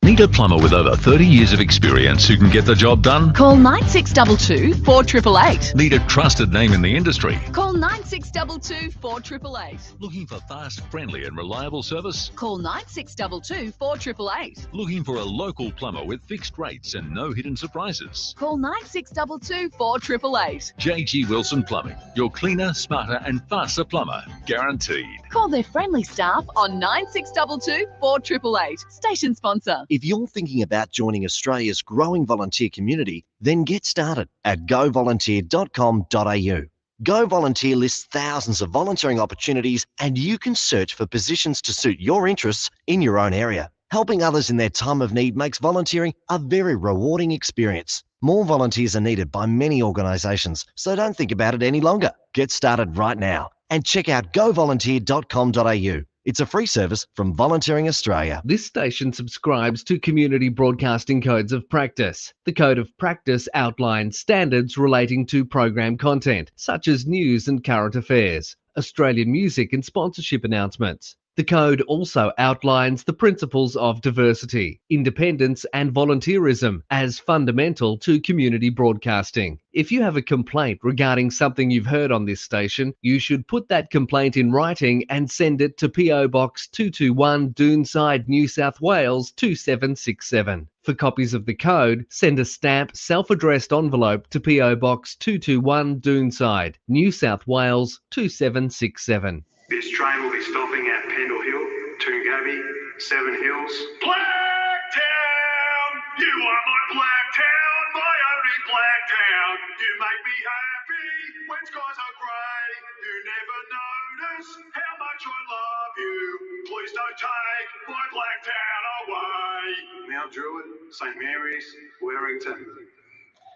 Need a plumber with over 30 years of experience who can get the job done? Call 9622 4888. Need a trusted name in the industry? Call 9622 4888. Looking for fast, friendly and reliable service? Call 9622 4888. Looking for a local plumber with fixed rates and no hidden surprises? Call 9622 4888. JG Wilson Plumbing, your cleaner, smarter and faster plumber, guaranteed. Call their friendly staff on 9622 4888. Station sponsor. If you're thinking about joining Australia's growing volunteer community, then get started at govolunteer.com.au. Go Volunteer lists thousands of volunteering opportunities, and you can search for positions to suit your interests in your own area. Helping others in their time of need makes volunteering a very rewarding experience. More volunteers are needed by many organisations, so don't think about it any longer. Get started right now and check out govolunteer.com.au. It's a free service from Volunteering Australia. This station subscribes to Community Broadcasting Codes of Practice. The Code of Practice outlines standards relating to program content, such as news and current affairs, Australian music and sponsorship announcements. The code also outlines the principles of diversity, independence and volunteerism as fundamental to community broadcasting. If you have a complaint regarding something you've heard on this station, you should put that complaint in writing and send it to PO Box 221 Doonside, New South Wales 2767. For copies of the code, send a stamped self-addressed envelope to PO Box 221 Doonside, New South Wales 2767. This train will be stopping at Pendle Hill, Toongabbie, Seven Hills. Blacktown! You are my Blacktown, my only Blacktown. You make me happy when skies are grey. You never notice how much I love you. Please don't take my Blacktown away. Mount Druitt, St Mary's, Warrington.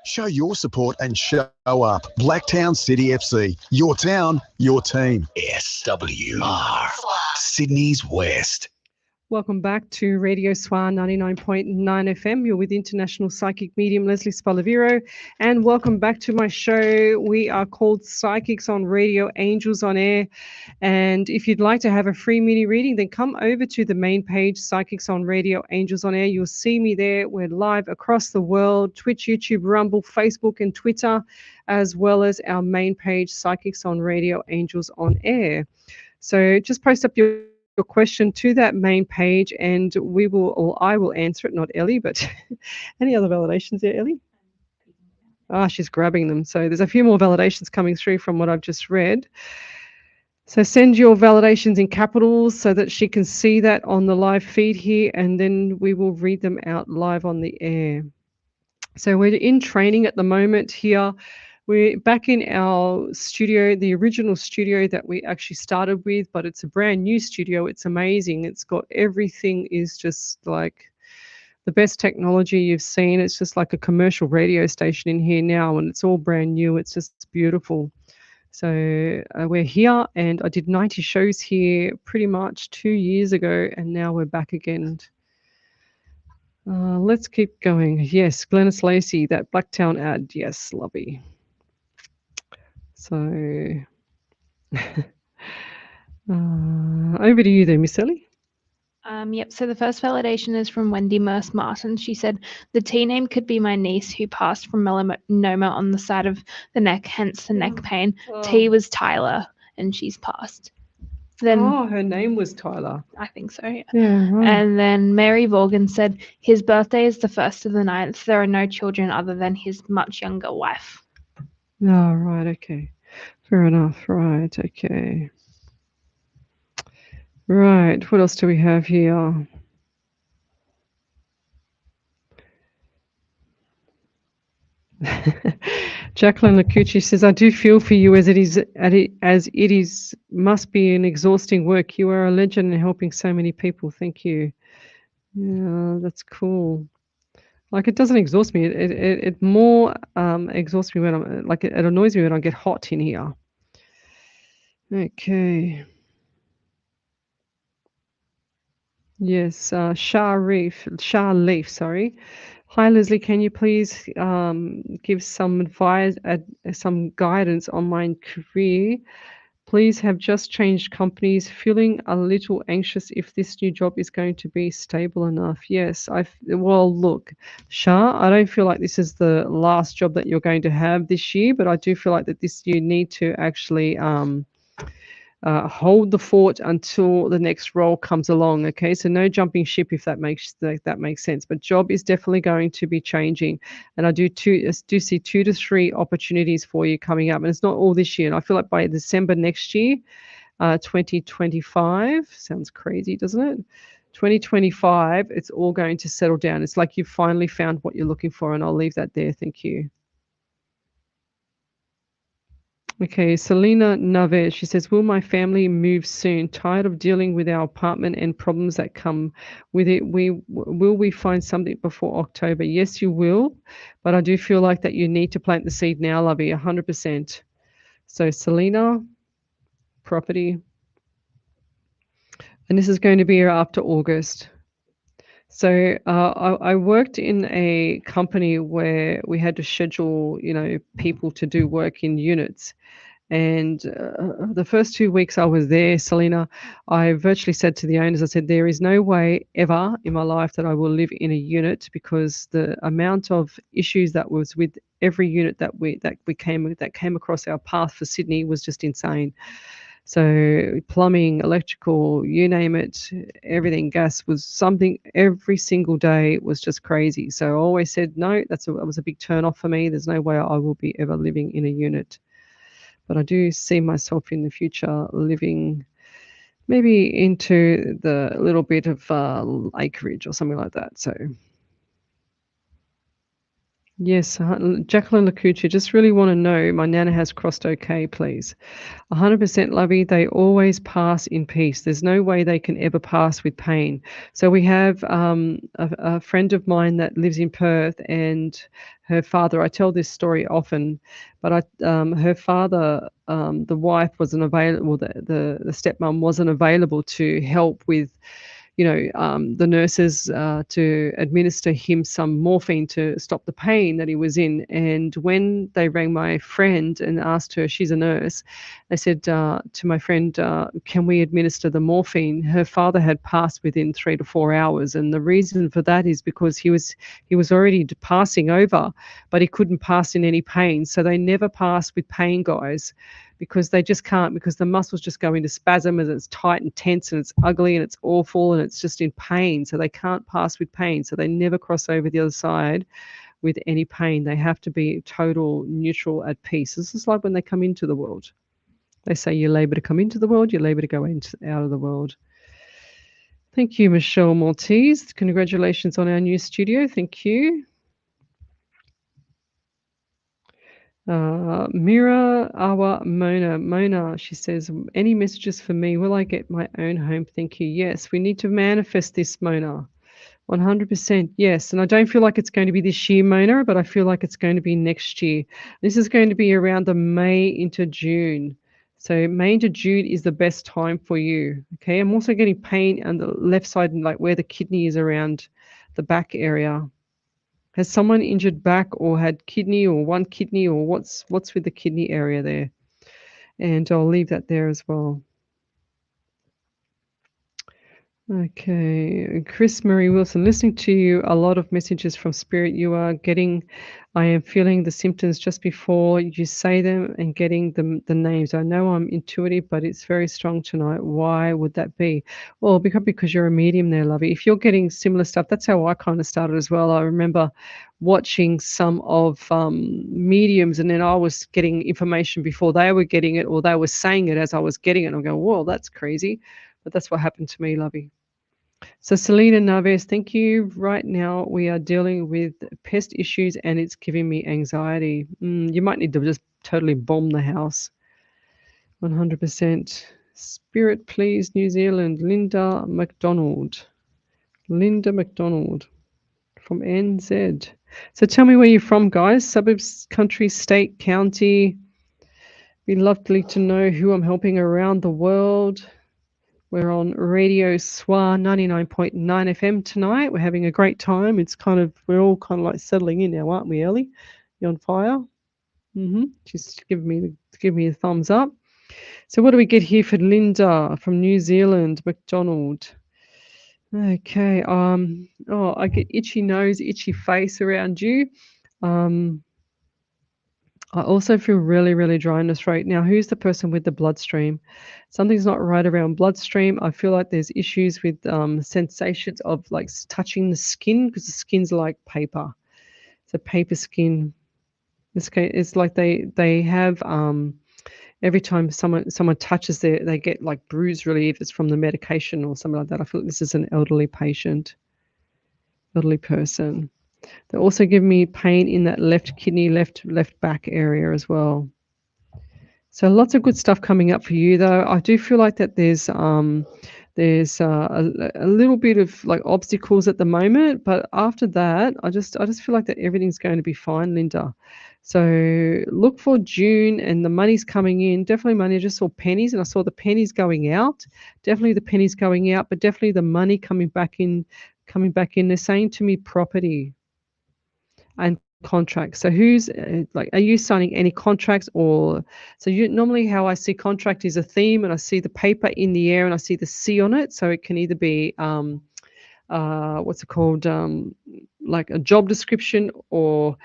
Show your support and show up. Blacktown City FC. Your town, your team. SWR. Sydney's West. Welcome back to Radio SWR 99.9 FM. You're with International Psychic Medium Lesley Spaliviero. And welcome back to my show. We are called Psychics on Radio, Angels on Air. And if you'd like to have a free mini reading, then come over to the main page, Psychics on Radio, Angels on Air. You'll see me there. We're live across the world, Twitch, YouTube, Rumble, Facebook, and Twitter, as well as our main page, Psychics on Radio, Angels on Air. So just post up your question to that main page and we will, or I will answer it, not Ellie, but any other validations there, Ellie? She's grabbing them. So there's a few more validations coming through from what I've just read. So send your validations in capitals so that she can see that on the live feed here, and then we will read them out live on the air. So we're in training at the moment here. We're back in our studio, the original studio that we actually started with, but it's a brand new studio. It's amazing. It's got everything is just like the best technology you've seen. It's just like a commercial radio station in here now, and it's all brand new. It's just beautiful. So we're here, and I did 90 shows here pretty much 2 years ago, and now we're back again. Let's keep going. Yes, Glennis Lacey, that Blacktown ad. Yes, lovely. So over to you there, Miss Ellie. Yep, so the first validation is from Wendy Merce Martin. She said, the T name could be my niece who passed from melanoma on the side of the neck, hence the neck pain. T was Tyler, and she's passed. Then, her name was Tyler. I think so, yeah. Yeah, right. And then Mary Vaughan said, his birthday is the 1st of the 9th. There are no children other than his much younger wife. Oh, right, okay. Fair enough, right, okay. Right, what else do we have here? Jacqueline Lacucci says, I do feel for you as it is must be an exhausting work. You are a legend in helping so many people. Thank you. Yeah, that's cool. Like, it doesn't exhaust me. It more exhausts me when I'm like, it annoys me when I get hot in here. Okay. Yes, Shah Leaf, sorry. Hi, Lesley. Can you please give some advice, some guidance on my career? Please, have just changed companies, feeling a little anxious if this new job is going to be stable enough. Yes, well, look, Shah, I don't feel like this is the last job that you're going to have this year, but I do feel like that you need to actually hold the fort until the next role comes along. Okay, so no jumping ship if that makes sense. But job is definitely going to be changing, and I do see 2 to 3 opportunities for you coming up, and it's not all this year. And I feel like by December next year, 2025, sounds crazy, doesn't it? 2025, it's all going to settle down. It's like you've finally found what you're looking for, and I'll leave that there. Thank you. Okay, Selena Naves, she says, will my family move soon? Tired of dealing with our apartment and problems that come with it. Will we find something before October? Yes, you will, but I do feel like that you need to plant the seed now, lovey, 100%. So Selena, property. And this is going to be after August. So I worked in a company where we had to schedule, people to do work in units. And the first 2 weeks I was there, Selena, I virtually said to the owners, I said, there is no way ever in my life that I will live in a unit, because the amount of issues that was with every unit that came across our path for Sydney was just insane. So plumbing, electrical, you name it, everything, gas was something every single day. It was just crazy. So I always said, no, that was a big turn off for me. There's no way I will be ever living in a unit. But I do see myself in the future living maybe into the little bit of acreage or something like that. So yes, Jacqueline Lacucci, just really want to know my Nana has crossed okay, please. 100% Lovey, they always pass in peace. There's no way they can ever pass with pain. So we have a friend of mine that lives in Perth, and her father, I tell this story often, but her father, the wife wasn't available, the stepmom wasn't available to help with the nurses to administer him some morphine to stop the pain that he was in. And when they rang my friend and asked her, she's a nurse, they said to my friend, can we administer the morphine? Her father had passed within 3 to 4 hours. And the reason for that is because he was already passing over, but he couldn't pass in any pain. So they never pass with pain, guys, because they just can't, because the muscles just go into spasm and it's tight and tense and it's ugly and it's awful and it's just in pain. So they can't pass with pain. So they never cross over the other side with any pain. They have to be total neutral at peace. This is like when they come into the world. They say you labor to come into the world, you labor to go out of the world. Thank you, Michelle Maltese. Congratulations on our new studio. Thank you. Mira Awa Mona, she says, any messages for me? Will I get my own home? Thank you. Yes, we need to manifest this, Mona. 100%, yes. And I don't feel like it's going to be this year, Mona, but I feel like it's going to be next year. This is going to be around the May into June. So May into June is the best time for you. Okay, I'm also getting pain on the left side, like where the kidney is, around the back area. Has someone injured back or had kidney or one kidney, or what's with the kidney area there? And I'll leave that there as well. Okay, Chris Murray Wilson, listening to you, a lot of messages from Spirit you are getting. I am feeling the symptoms just before you say them and getting the names. I know I'm intuitive, but it's very strong tonight. Why would that be? Well, because you're a medium there, Lovey. If you're getting similar stuff, that's how I kind of started as well. I remember watching some of mediums, and then I was getting information before they were getting it, or they were saying it as I was getting it. I'm going, whoa, that's crazy. But that's what happened to me, Lovey. So Selena Naves, thank you. Right now we are dealing with pest issues and it's giving me anxiety. You might need to just totally bomb the house. 100%. Spirit, please, New Zealand. Linda McDonald from NZ. So tell me where you're from, guys. Suburbs, country, state, county. Be lovely to know who I'm helping around the world. We're on Radio SWR 99.9 FM tonight. We're having a great time. We're all kind of like settling in now, aren't we, Ellie? You on fire? Just give me a thumbs up. So what do we get here for Linda from New Zealand, McDonald? Okay. I get itchy nose, itchy face around you. I also feel really, really dry in the throat. Now, who's the person with the bloodstream? Something's not right around bloodstream. I feel like there's issues with sensations of like touching the skin, because the skin's like paper. It's a paper skin. It's like they have every time someone touches they get like bruise really, if it's from the medication or something like that. I feel like this is an elderly person. They also give me pain in that left kidney, left back area as well. So lots of good stuff coming up for you, though. I do feel like that there's There's a little bit of like obstacles at the moment, but after that, I just feel like that everything's going to be fine, Linda. So look for June, and the money's coming in. Definitely money. I just saw pennies, and I saw the pennies going out. Definitely the pennies going out, but definitely the money coming back in. Coming back in. They're saying to me property and contracts. So who's like, are you signing any contracts? Or so you normally how I see contract is a theme, and I see the paper in the air and I see the C on it. So it can either be what's it called, like a job description or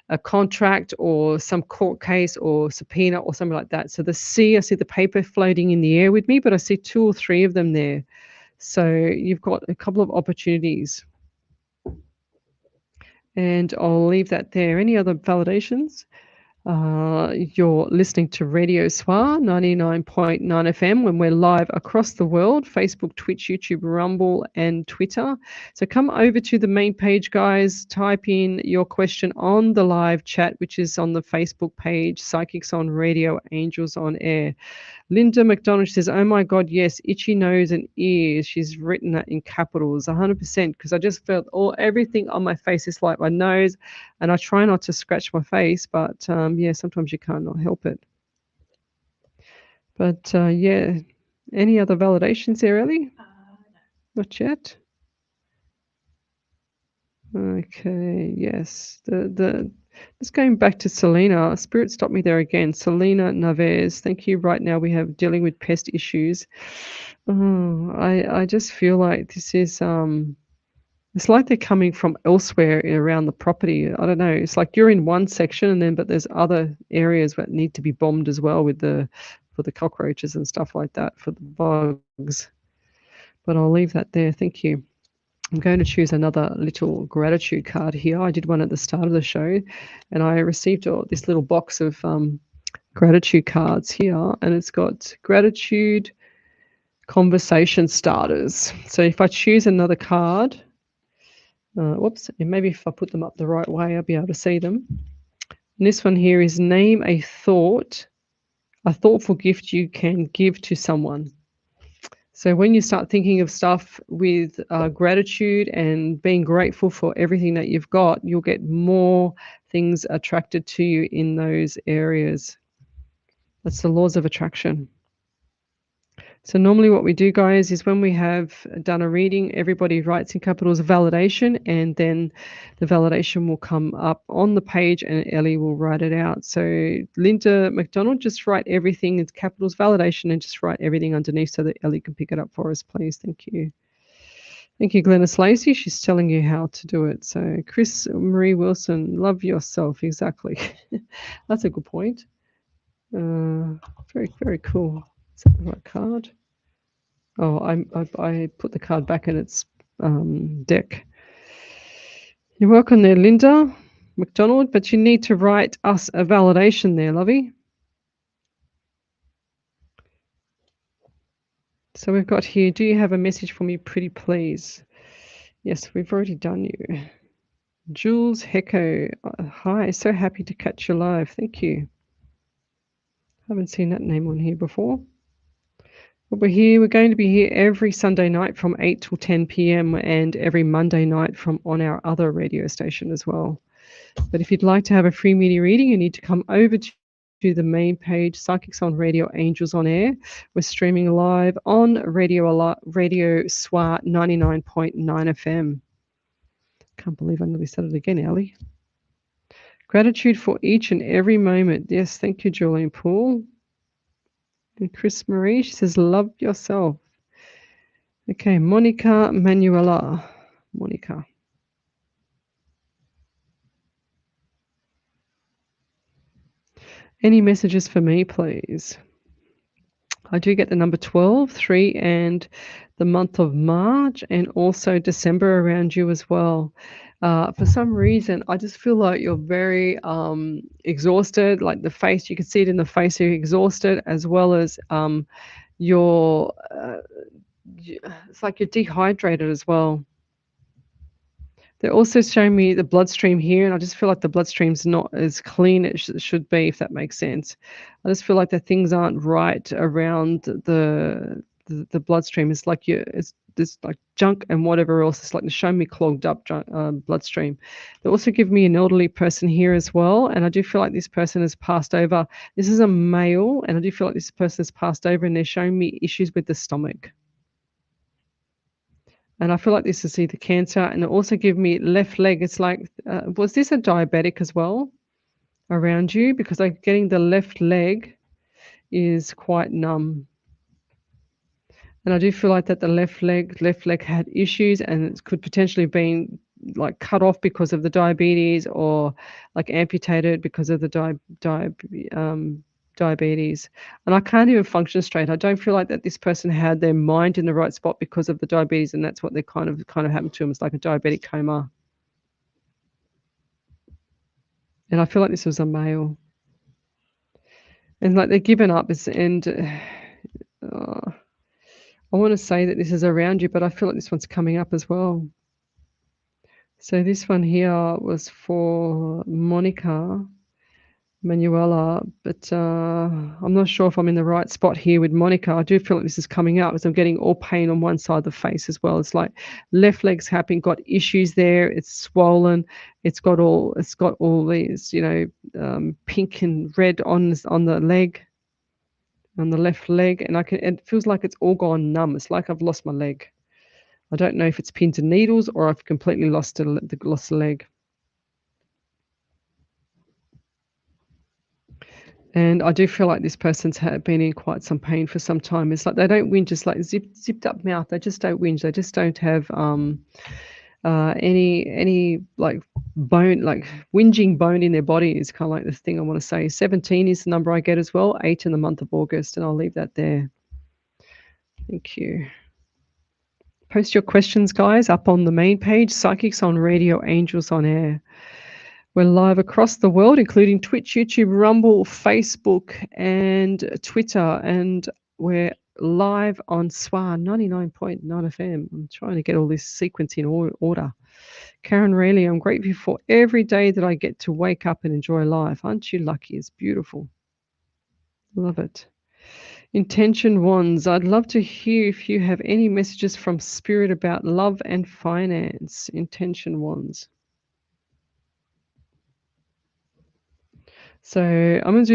a contract or some court case or subpoena or something like that. So the C, I see the paper floating in the air with me, but I see 2 or 3 of them there. So you've got a couple of opportunities. And I'll leave that there. Any other validations? You're listening to Radio SWR 99.9 FM when we're live across the world, Facebook, Twitch, YouTube, Rumble, and Twitter. So come over to the main page, guys. Type in your question on the live chat, which is on the Facebook page, Psychics on Radio, Angels on Air. Linda McDonald says, oh my God, yes, itchy nose and ears. She's written that in capitals, 100%, because I just felt everything on my face is like my nose, and I try not to scratch my face, but yeah, sometimes you can't not help it. But yeah, any other validations there, Ellie? Not yet. Okay, yes. Just going back to Selena. Spirit stopped me there again. Selena Naves, thank you. Right now we have dealing with pest issues. Oh, I just feel like this is it's like they're coming from elsewhere around the property. I don't know. It's like you're in one section but there's other areas that need to be bombed as well for the cockroaches and stuff like that, for the bugs. But I'll leave that there. Thank you. I'm going to choose another little gratitude card here. I did one at the start of the show, and I received this little box of gratitude cards here, and it's got gratitude conversation starters. So if I choose another card, whoops, and maybe if I put them up the right way, I'll be able to see them. And this one here is name a thoughtful gift you can give to someone. So when you start thinking of stuff with gratitude and being grateful for everything that you've got, you'll get more things attracted to you in those areas. That's the laws of attraction. So normally what we do, guys, is when we have done a reading, everybody writes in capitals validation, and then the validation will come up on the page and Ellie will write it out. So Linda McDonald, just write everything in capitals validation and just write everything underneath so that Ellie can pick it up for us, please. Thank you. Thank you, Glennis Lacey. She's telling you how to do it. So Chris Marie Wilson, love yourself. Exactly. That's a good point. Very, very cool. Is that the right card? Oh, I put the card back in its deck. You're welcome there, Linda McDonald, but you need to write us a validation there, lovey. So we've got here, do you have a message for me, pretty please? Yes, we've already done you. Jules Hecko, hi, so happy to catch you live. Thank you. Haven't seen that name on here before. But we're going to be here every Sunday night from 8 till 10 p.m. and every Monday night on our other radio station as well. But if you'd like to have a free mini reading, you need to come over to the main page, Psychics on Radio, Angels on Air. We're streaming live on Radio SWR 99.9 FM. Can't believe I nearly said it again, Ellie. Gratitude for each and every moment. Yes, thank you, Julian Poole. And Chris Marie, she says, love yourself. Okay, Monica Manuela. Monica. Any messages for me, please? I do get the number 12, 3, and the month of March, and also December around you as well. For some reason, I just feel like you're very exhausted, like the face, you can see it in the face, you're exhausted, as well as it's like you're dehydrated as well. They're also showing me the bloodstream here, and I just feel like the bloodstream's not as clean as it should be, if that makes sense. I just feel like the things aren't right around the the bloodstream. It's like it's this like junk and whatever else. It's like showing me clogged up bloodstream. They also give me an elderly person here as well, and I do feel like this person has passed over. This is a male, and I do feel like this person has passed over, and they're showing me issues with the stomach. And I feel like this is either cancer, and it also give me left leg. It's like, was this a diabetic as well around you? Because I'm getting the left leg is quite numb. And I do feel like that the left leg had issues, and it could potentially have been like cut off because of the diabetes, or like amputated because of the diabetes. And I can't even function straight. I don't feel like that this person had their mind in the right spot because of the diabetes, and that's what they kind of happened to them. It's like a diabetic coma. And I feel like this was a male. And like they're given up, I want to say that this is around you, but I feel like this one's coming up as well. So this one here was for Monica Manuela, but I'm not sure if I'm in the right spot here with Monica. I do feel like this is coming up as I'm getting all pain on one side of the face as well. It's like left leg's happening, got issues there. It's swollen. It's got all these, pink and red on the leg. On the left leg, and it feels like it's all gone numb. It's like I've lost my leg. I don't know if it's pins and needles or I've completely lost the leg. And I do feel like this person's been in quite some pain for some time. It's like they don't whinge, just like zipped up mouth. They just don't whinge. They just don't have any like bone, like whinging bone in their body is kind of like the thing I want to say. 17 is the number I get as well, 8 in the month of August, and I'll leave that there. Thank you. Post your questions, guys, up on the main page, Psychics on Radio, Angels on Air. We're live across the world, including Twitch, YouTube, Rumble, Facebook, and Twitter, and we're live on SWR 99.9 FM. I'm trying to get all this sequence in order. Karen Rayleigh, I'm grateful for every day that I get to wake up and enjoy life. Aren't you lucky? It's beautiful. Love it. Intention Wands, I'd love to hear if you have any messages from Spirit about love and finance. Intention Wands. So I'm going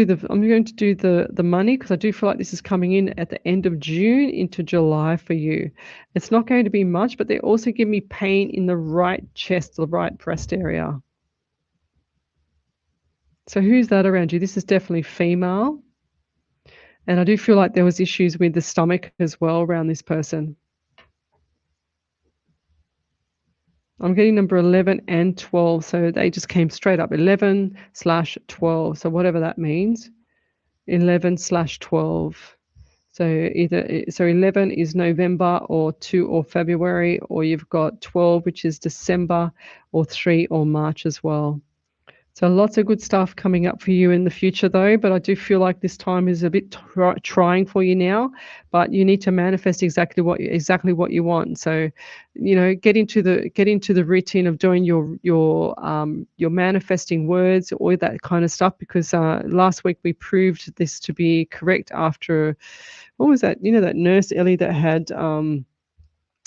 to do the money, because I do feel like this is coming in at the end of June into July for you. It's not going to be much, but they also give me pain in the right chest, the right breast area. So who's that around you? This is definitely female. And I do feel like there was issues with the stomach as well around this person. I'm getting number 11 and 12, so they just came straight up, 11/12, so whatever that means, 11/12. So 11 is November, or 2 or February, or you've got 12, which is December, or 3 or March as well. So lots of good stuff coming up for you in the future, though. But I do feel like this time is a bit trying for you now. But you need to manifest exactly what you want. So, get into the routine of doing your manifesting words, all that kind of stuff. Because last week we proved this to be correct after, what was that? That nurse Ellie that had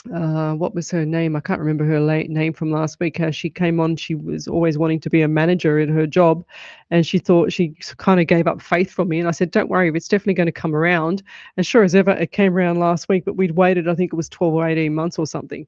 what was her name? I can't remember her name from last week. She came on, she was always wanting to be a manager in her job, and she thought, she kind of gave up faith for me. And I said, don't worry, it's definitely going to come around. And sure as ever, it came around last week, but we'd waited, I think it was 12 or 18 months or something.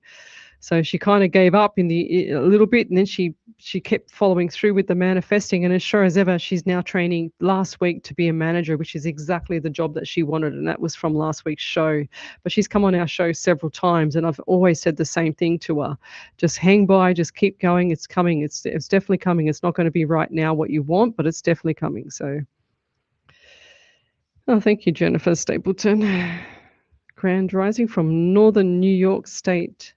So she kind of gave up a little bit, and then she kept following through with the manifesting. And as sure as ever, she's now training last week to be a manager, which is exactly the job that she wanted. And that was from last week's show. But she's come on our show several times, and I've always said the same thing to her. Just hang by, just keep going. It's coming. It's definitely coming. It's not going to be right now what you want, but it's definitely coming. So, thank you, Jennifer Stapleton. Grand Rising from Northern New York State.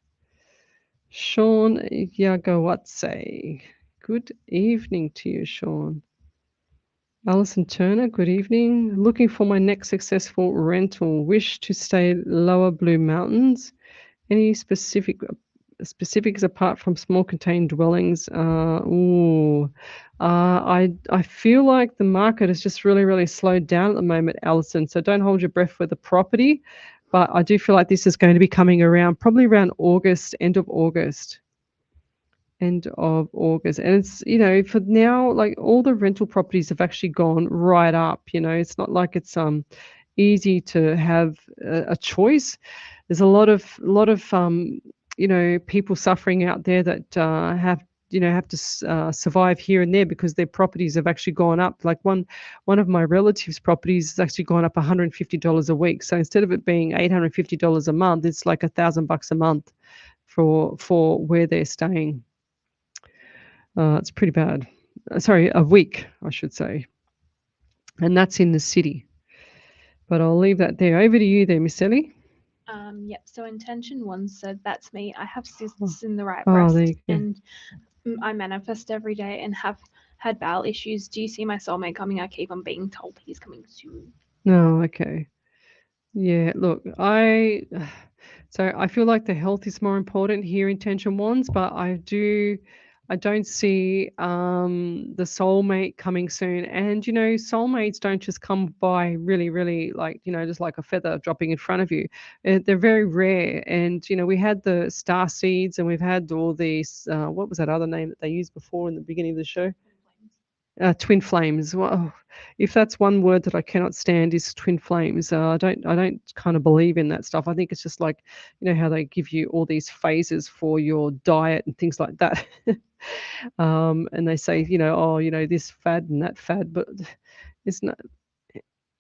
Sean Yagawatse. Good evening to you, Sean. Alison Turner, good evening. Looking for my next successful rental. Wish to stay Lower Blue Mountains. Any specifics apart from small contained dwellings? I feel like the market has just really, really slowed down at the moment, Alison. So don't hold your breath for the property. but I do feel like this is going to be coming around probably around August, end of August. And it's, for now, like all the rental properties have actually gone right up. It's not like it's easy to have a choice. There's a lot of people suffering out there that have to survive here and there because their properties have actually gone up. Like one of my relatives' properties has actually gone up $150 a week. So instead of it being $850 a month, it's like $1,000 a month for where they're staying. It's pretty bad. Sorry, a week, I should say. And that's in the city. But I'll leave that there. Over to you there, Miss Ellie. Yep. So intention 1 said, that's me. I have cysts in the right Oh, breast, there you go. and I manifest every day and have had bowel issues. Do you see my soulmate coming? I keep on being told he's coming soon. No, okay. Yeah, look, I feel like the health is more important here in Tension Wands, but I don't see the soulmate coming soon. And soulmates don't just come by really, really like, just like a feather dropping in front of you. They're very rare. And we had the star seeds, and we've had all these what was that other name that they used before in the beginning of the show? Twin flames. Well, if that's one word that I cannot stand, is twin flames. I don't kind of believe in that stuff. I think it's just like, how they give you all these phases for your diet and things like that. And they say, this fad and that fad, but it's not.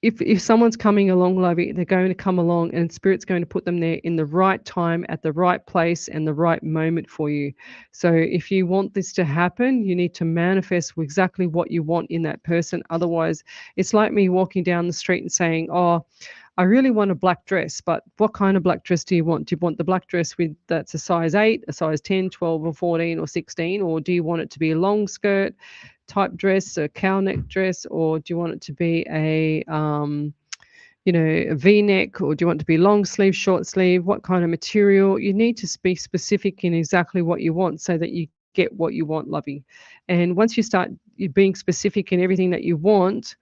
If someone's coming along, Lovey, they're going to come along, and Spirit's going to put them there in the right time, at the right place, and the right moment for you. So if you want this to happen, you need to manifest exactly what you want in that person. Otherwise, it's like me walking down the street and saying, oh, I really want a black dress, but what kind of black dress do you want? Do you want the black dress that's a size 8, a size 10, 12, or 14, or 16? Or do you want it to be a long skirt type dress, a cowl neck dress, or do you want it to be a V-neck, or do you want it to be long sleeve, short sleeve? What kind of material? You need to be specific in exactly what you want so that you get what you want, Lovey. And once you start being specific in everything that you want,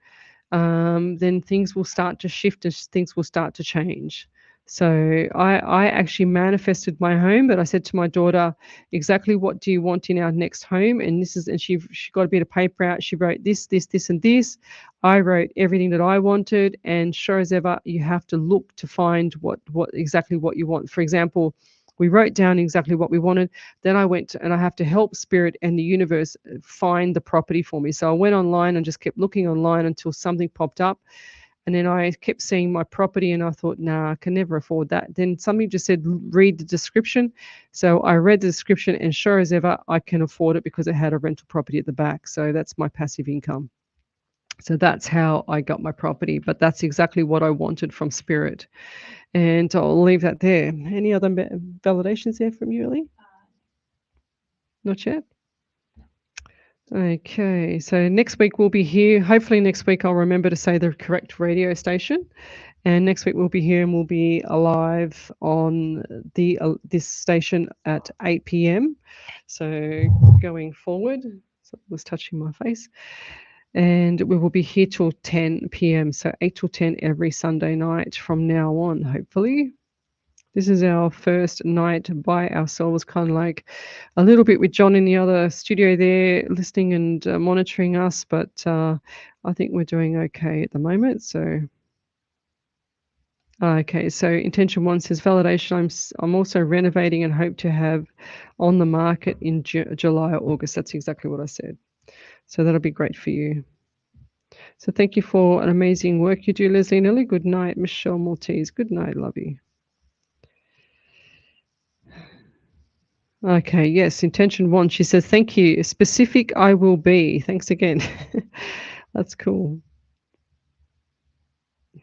then things will start to shift and things will start to change. So I actually manifested my home, but I said to my daughter, exactly what do you want in our next home? And she got a bit of paper out. She wrote this, and this. I wrote everything that I wanted, and sure as ever, you have to look to find what exactly what you want. For example, we wrote down exactly what we wanted. Then I went and I have to help Spirit and the universe find the property for me. So I went online and just kept looking online until something popped up. And then I kept seeing my property and I thought, nah, I can never afford that. Then somebody just said, read the description. So I read the description, and sure as ever, I can afford it because it had a rental property at the back. So that's my passive income. So that's how I got my property, but that's exactly what I wanted from Spirit. And I'll leave that there. Any other validations there from you, Ellie? Not yet? Okay, so next week we'll be here. Hopefully next week I'll remember to say the correct radio station. And next week we'll be here and we'll be live on this station at 8 p.m. So going forward, so it was touching my face. And we will be here till 10 p.m. So 8 till 10 every Sunday night from now on, hopefully. This is our first night by ourselves, kind of like a little bit with John in the other studio there, listening and monitoring us. But I think we're doing okay at the moment. So, okay. So Intention 1 says validation. I'm also renovating and hope to have on the market in July or August. That's exactly what I said. So that'll be great for you. So thank you for an amazing work you do, Lesley and Ellie. Good night, Michelle Maltese. Good night, lovey. Okay, yes, Intention 1. She says, thank you. Specific I will be. Thanks again. That's cool.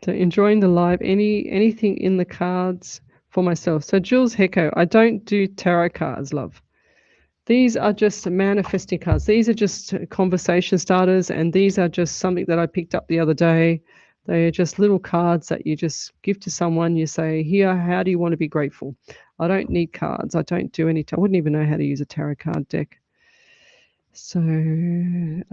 So enjoying the live. Anything in the cards for myself. So Jules Hecko, I don't do tarot cards, love. These are just manifesting cards. These are just conversation starters, and these are just something that I picked up the other day. They are just little cards that you just give to someone. You say, here, how do you want to be grateful? I don't need cards. I don't do any. I wouldn't even know how to use a tarot card deck. So we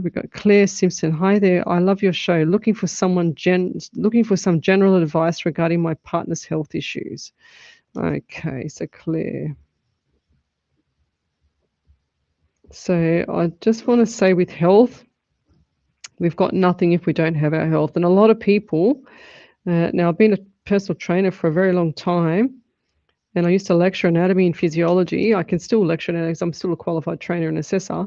got Claire Simpson. Hi there. I love your show. Looking for some general advice regarding my partner's health issues. Okay, so Claire. So I just want to say with health, we've got nothing if we don't have our health. And a lot of people, now I've been a personal trainer for a very long time, and I used to lecture anatomy and physiology. I can still lecture anatomy because I'm still a qualified trainer and assessor.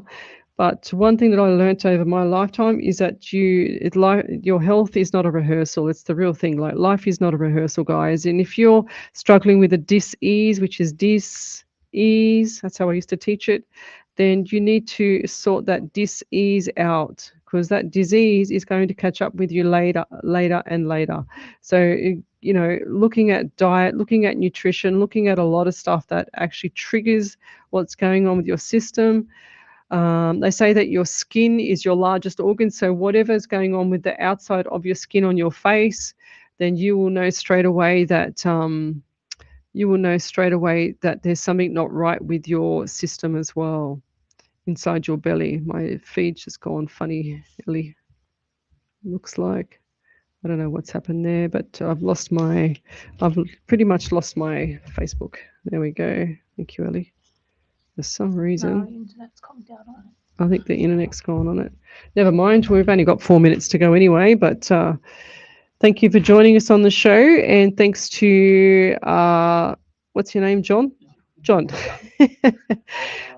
But one thing that I learned over my lifetime is that your health is not a rehearsal. It's the real thing. Like, life is not a rehearsal, guys. And if you're struggling with a dis-ease, which is dis-ease, that's how I used to teach it, then you need to sort that dis-ease out, because that disease is going to catch up with you later. So, looking at diet, looking at nutrition, looking at a lot of stuff that actually triggers what's going on with your system. They say that your skin is your largest organ. So whatever's going on with the outside of your skin on your face, then you will know straight away that there's something not right with your system as well, inside your belly. My feed's just gone funny, Ellie. Looks like. I don't know what's happened there, but I've pretty much lost my Facebook. There we go. Thank you, Ellie. For some reason, internet's calmed down on it. I think the internet's gone on it. Never mind. We've only got 4 minutes to go anyway, but thank you for joining us on the show. And thanks to, what's your name, John? John.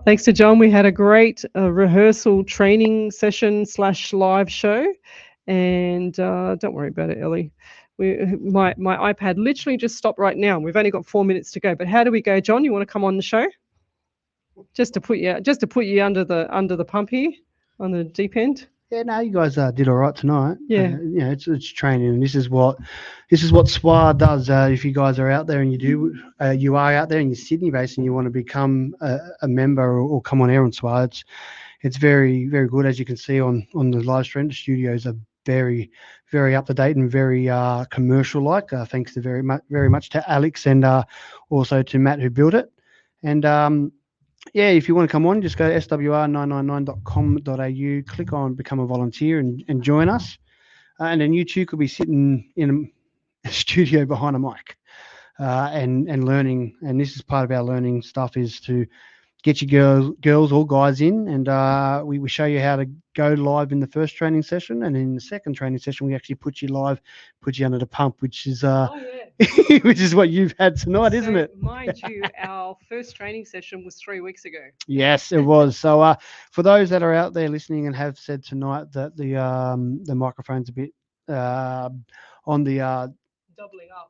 Thanks to John. We had a great rehearsal training session / live show. And don't worry about it, Ellie. My iPad literally just stopped right now. We've only got 4 minutes to go. But how do we go, John? You want to come on the show? Just to put you under the pump here, on the deep end. Yeah, no, you guys did all right tonight. Yeah. It's training, and this is what SWR does. If you guys are out there and you are out there and you're Sydney based and you want to become a member or come on air on SWR, it's very, very good. As you can see on the live stream, the studios are very, very up to date and very commercial like. Thanks to very much to Alex and also to Matt who built it. And if you want to come on, just go to SWR999.com.au, click on Become a Volunteer and join us. And then you too could be sitting in a studio behind a mic and learning. And this is part of our learning stuff, is to get your girls or guys in, and we show you how to go live in the first training session. And in the second training session, we actually put you live, put you under the pump, which is which is what you've had tonight, isn't it? Mind you, our first training session was 3 weeks ago. Yes, it was. So for those that are out there listening and have said tonight that the microphone's a bit on the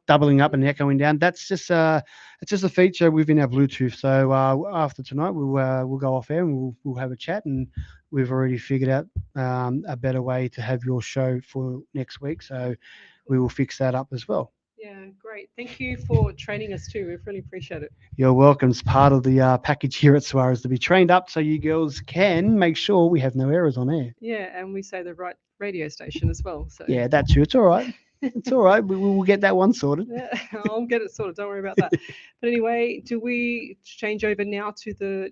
doubling up and echoing down, that's just it's just a feature within our Bluetooth. So after tonight, we'll go off air and we'll have a chat, and we've already figured out a better way to have your show for next week. So we will fix that up as well. Yeah, great. Thank you for training us too. We really appreciate it. You're welcome. It's part of the package here at SWR is to be trained up so you girls can make sure we have no errors on air. Yeah, and we say the right radio station as well. So yeah, that's true. It's all right. It's all right. We will get that one sorted. Yeah, I'll get it sorted. Don't worry about that. But anyway, do we change over now to the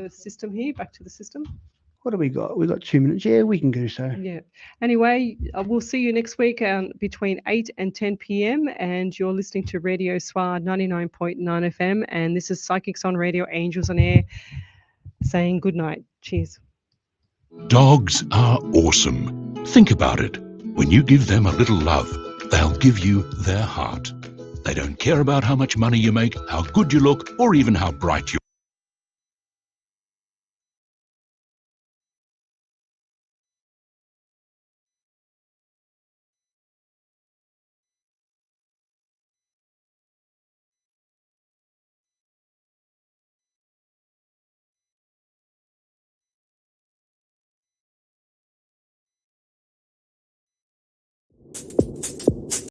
system here? Back to the system. What do we got? We've got 2 minutes. Yeah, we can do so. Yeah. Anyway, we'll see you next week between 8 and 10 p.m. And you're listening to Radio SWR 99.9 FM. And this is Psychics on Radio, Angels on Air, saying good night. Cheers. Dogs are awesome. Think about it. When you give them a little love, they'll give you their heart. They don't care about how much money you make, how good you look, or even how bright you are.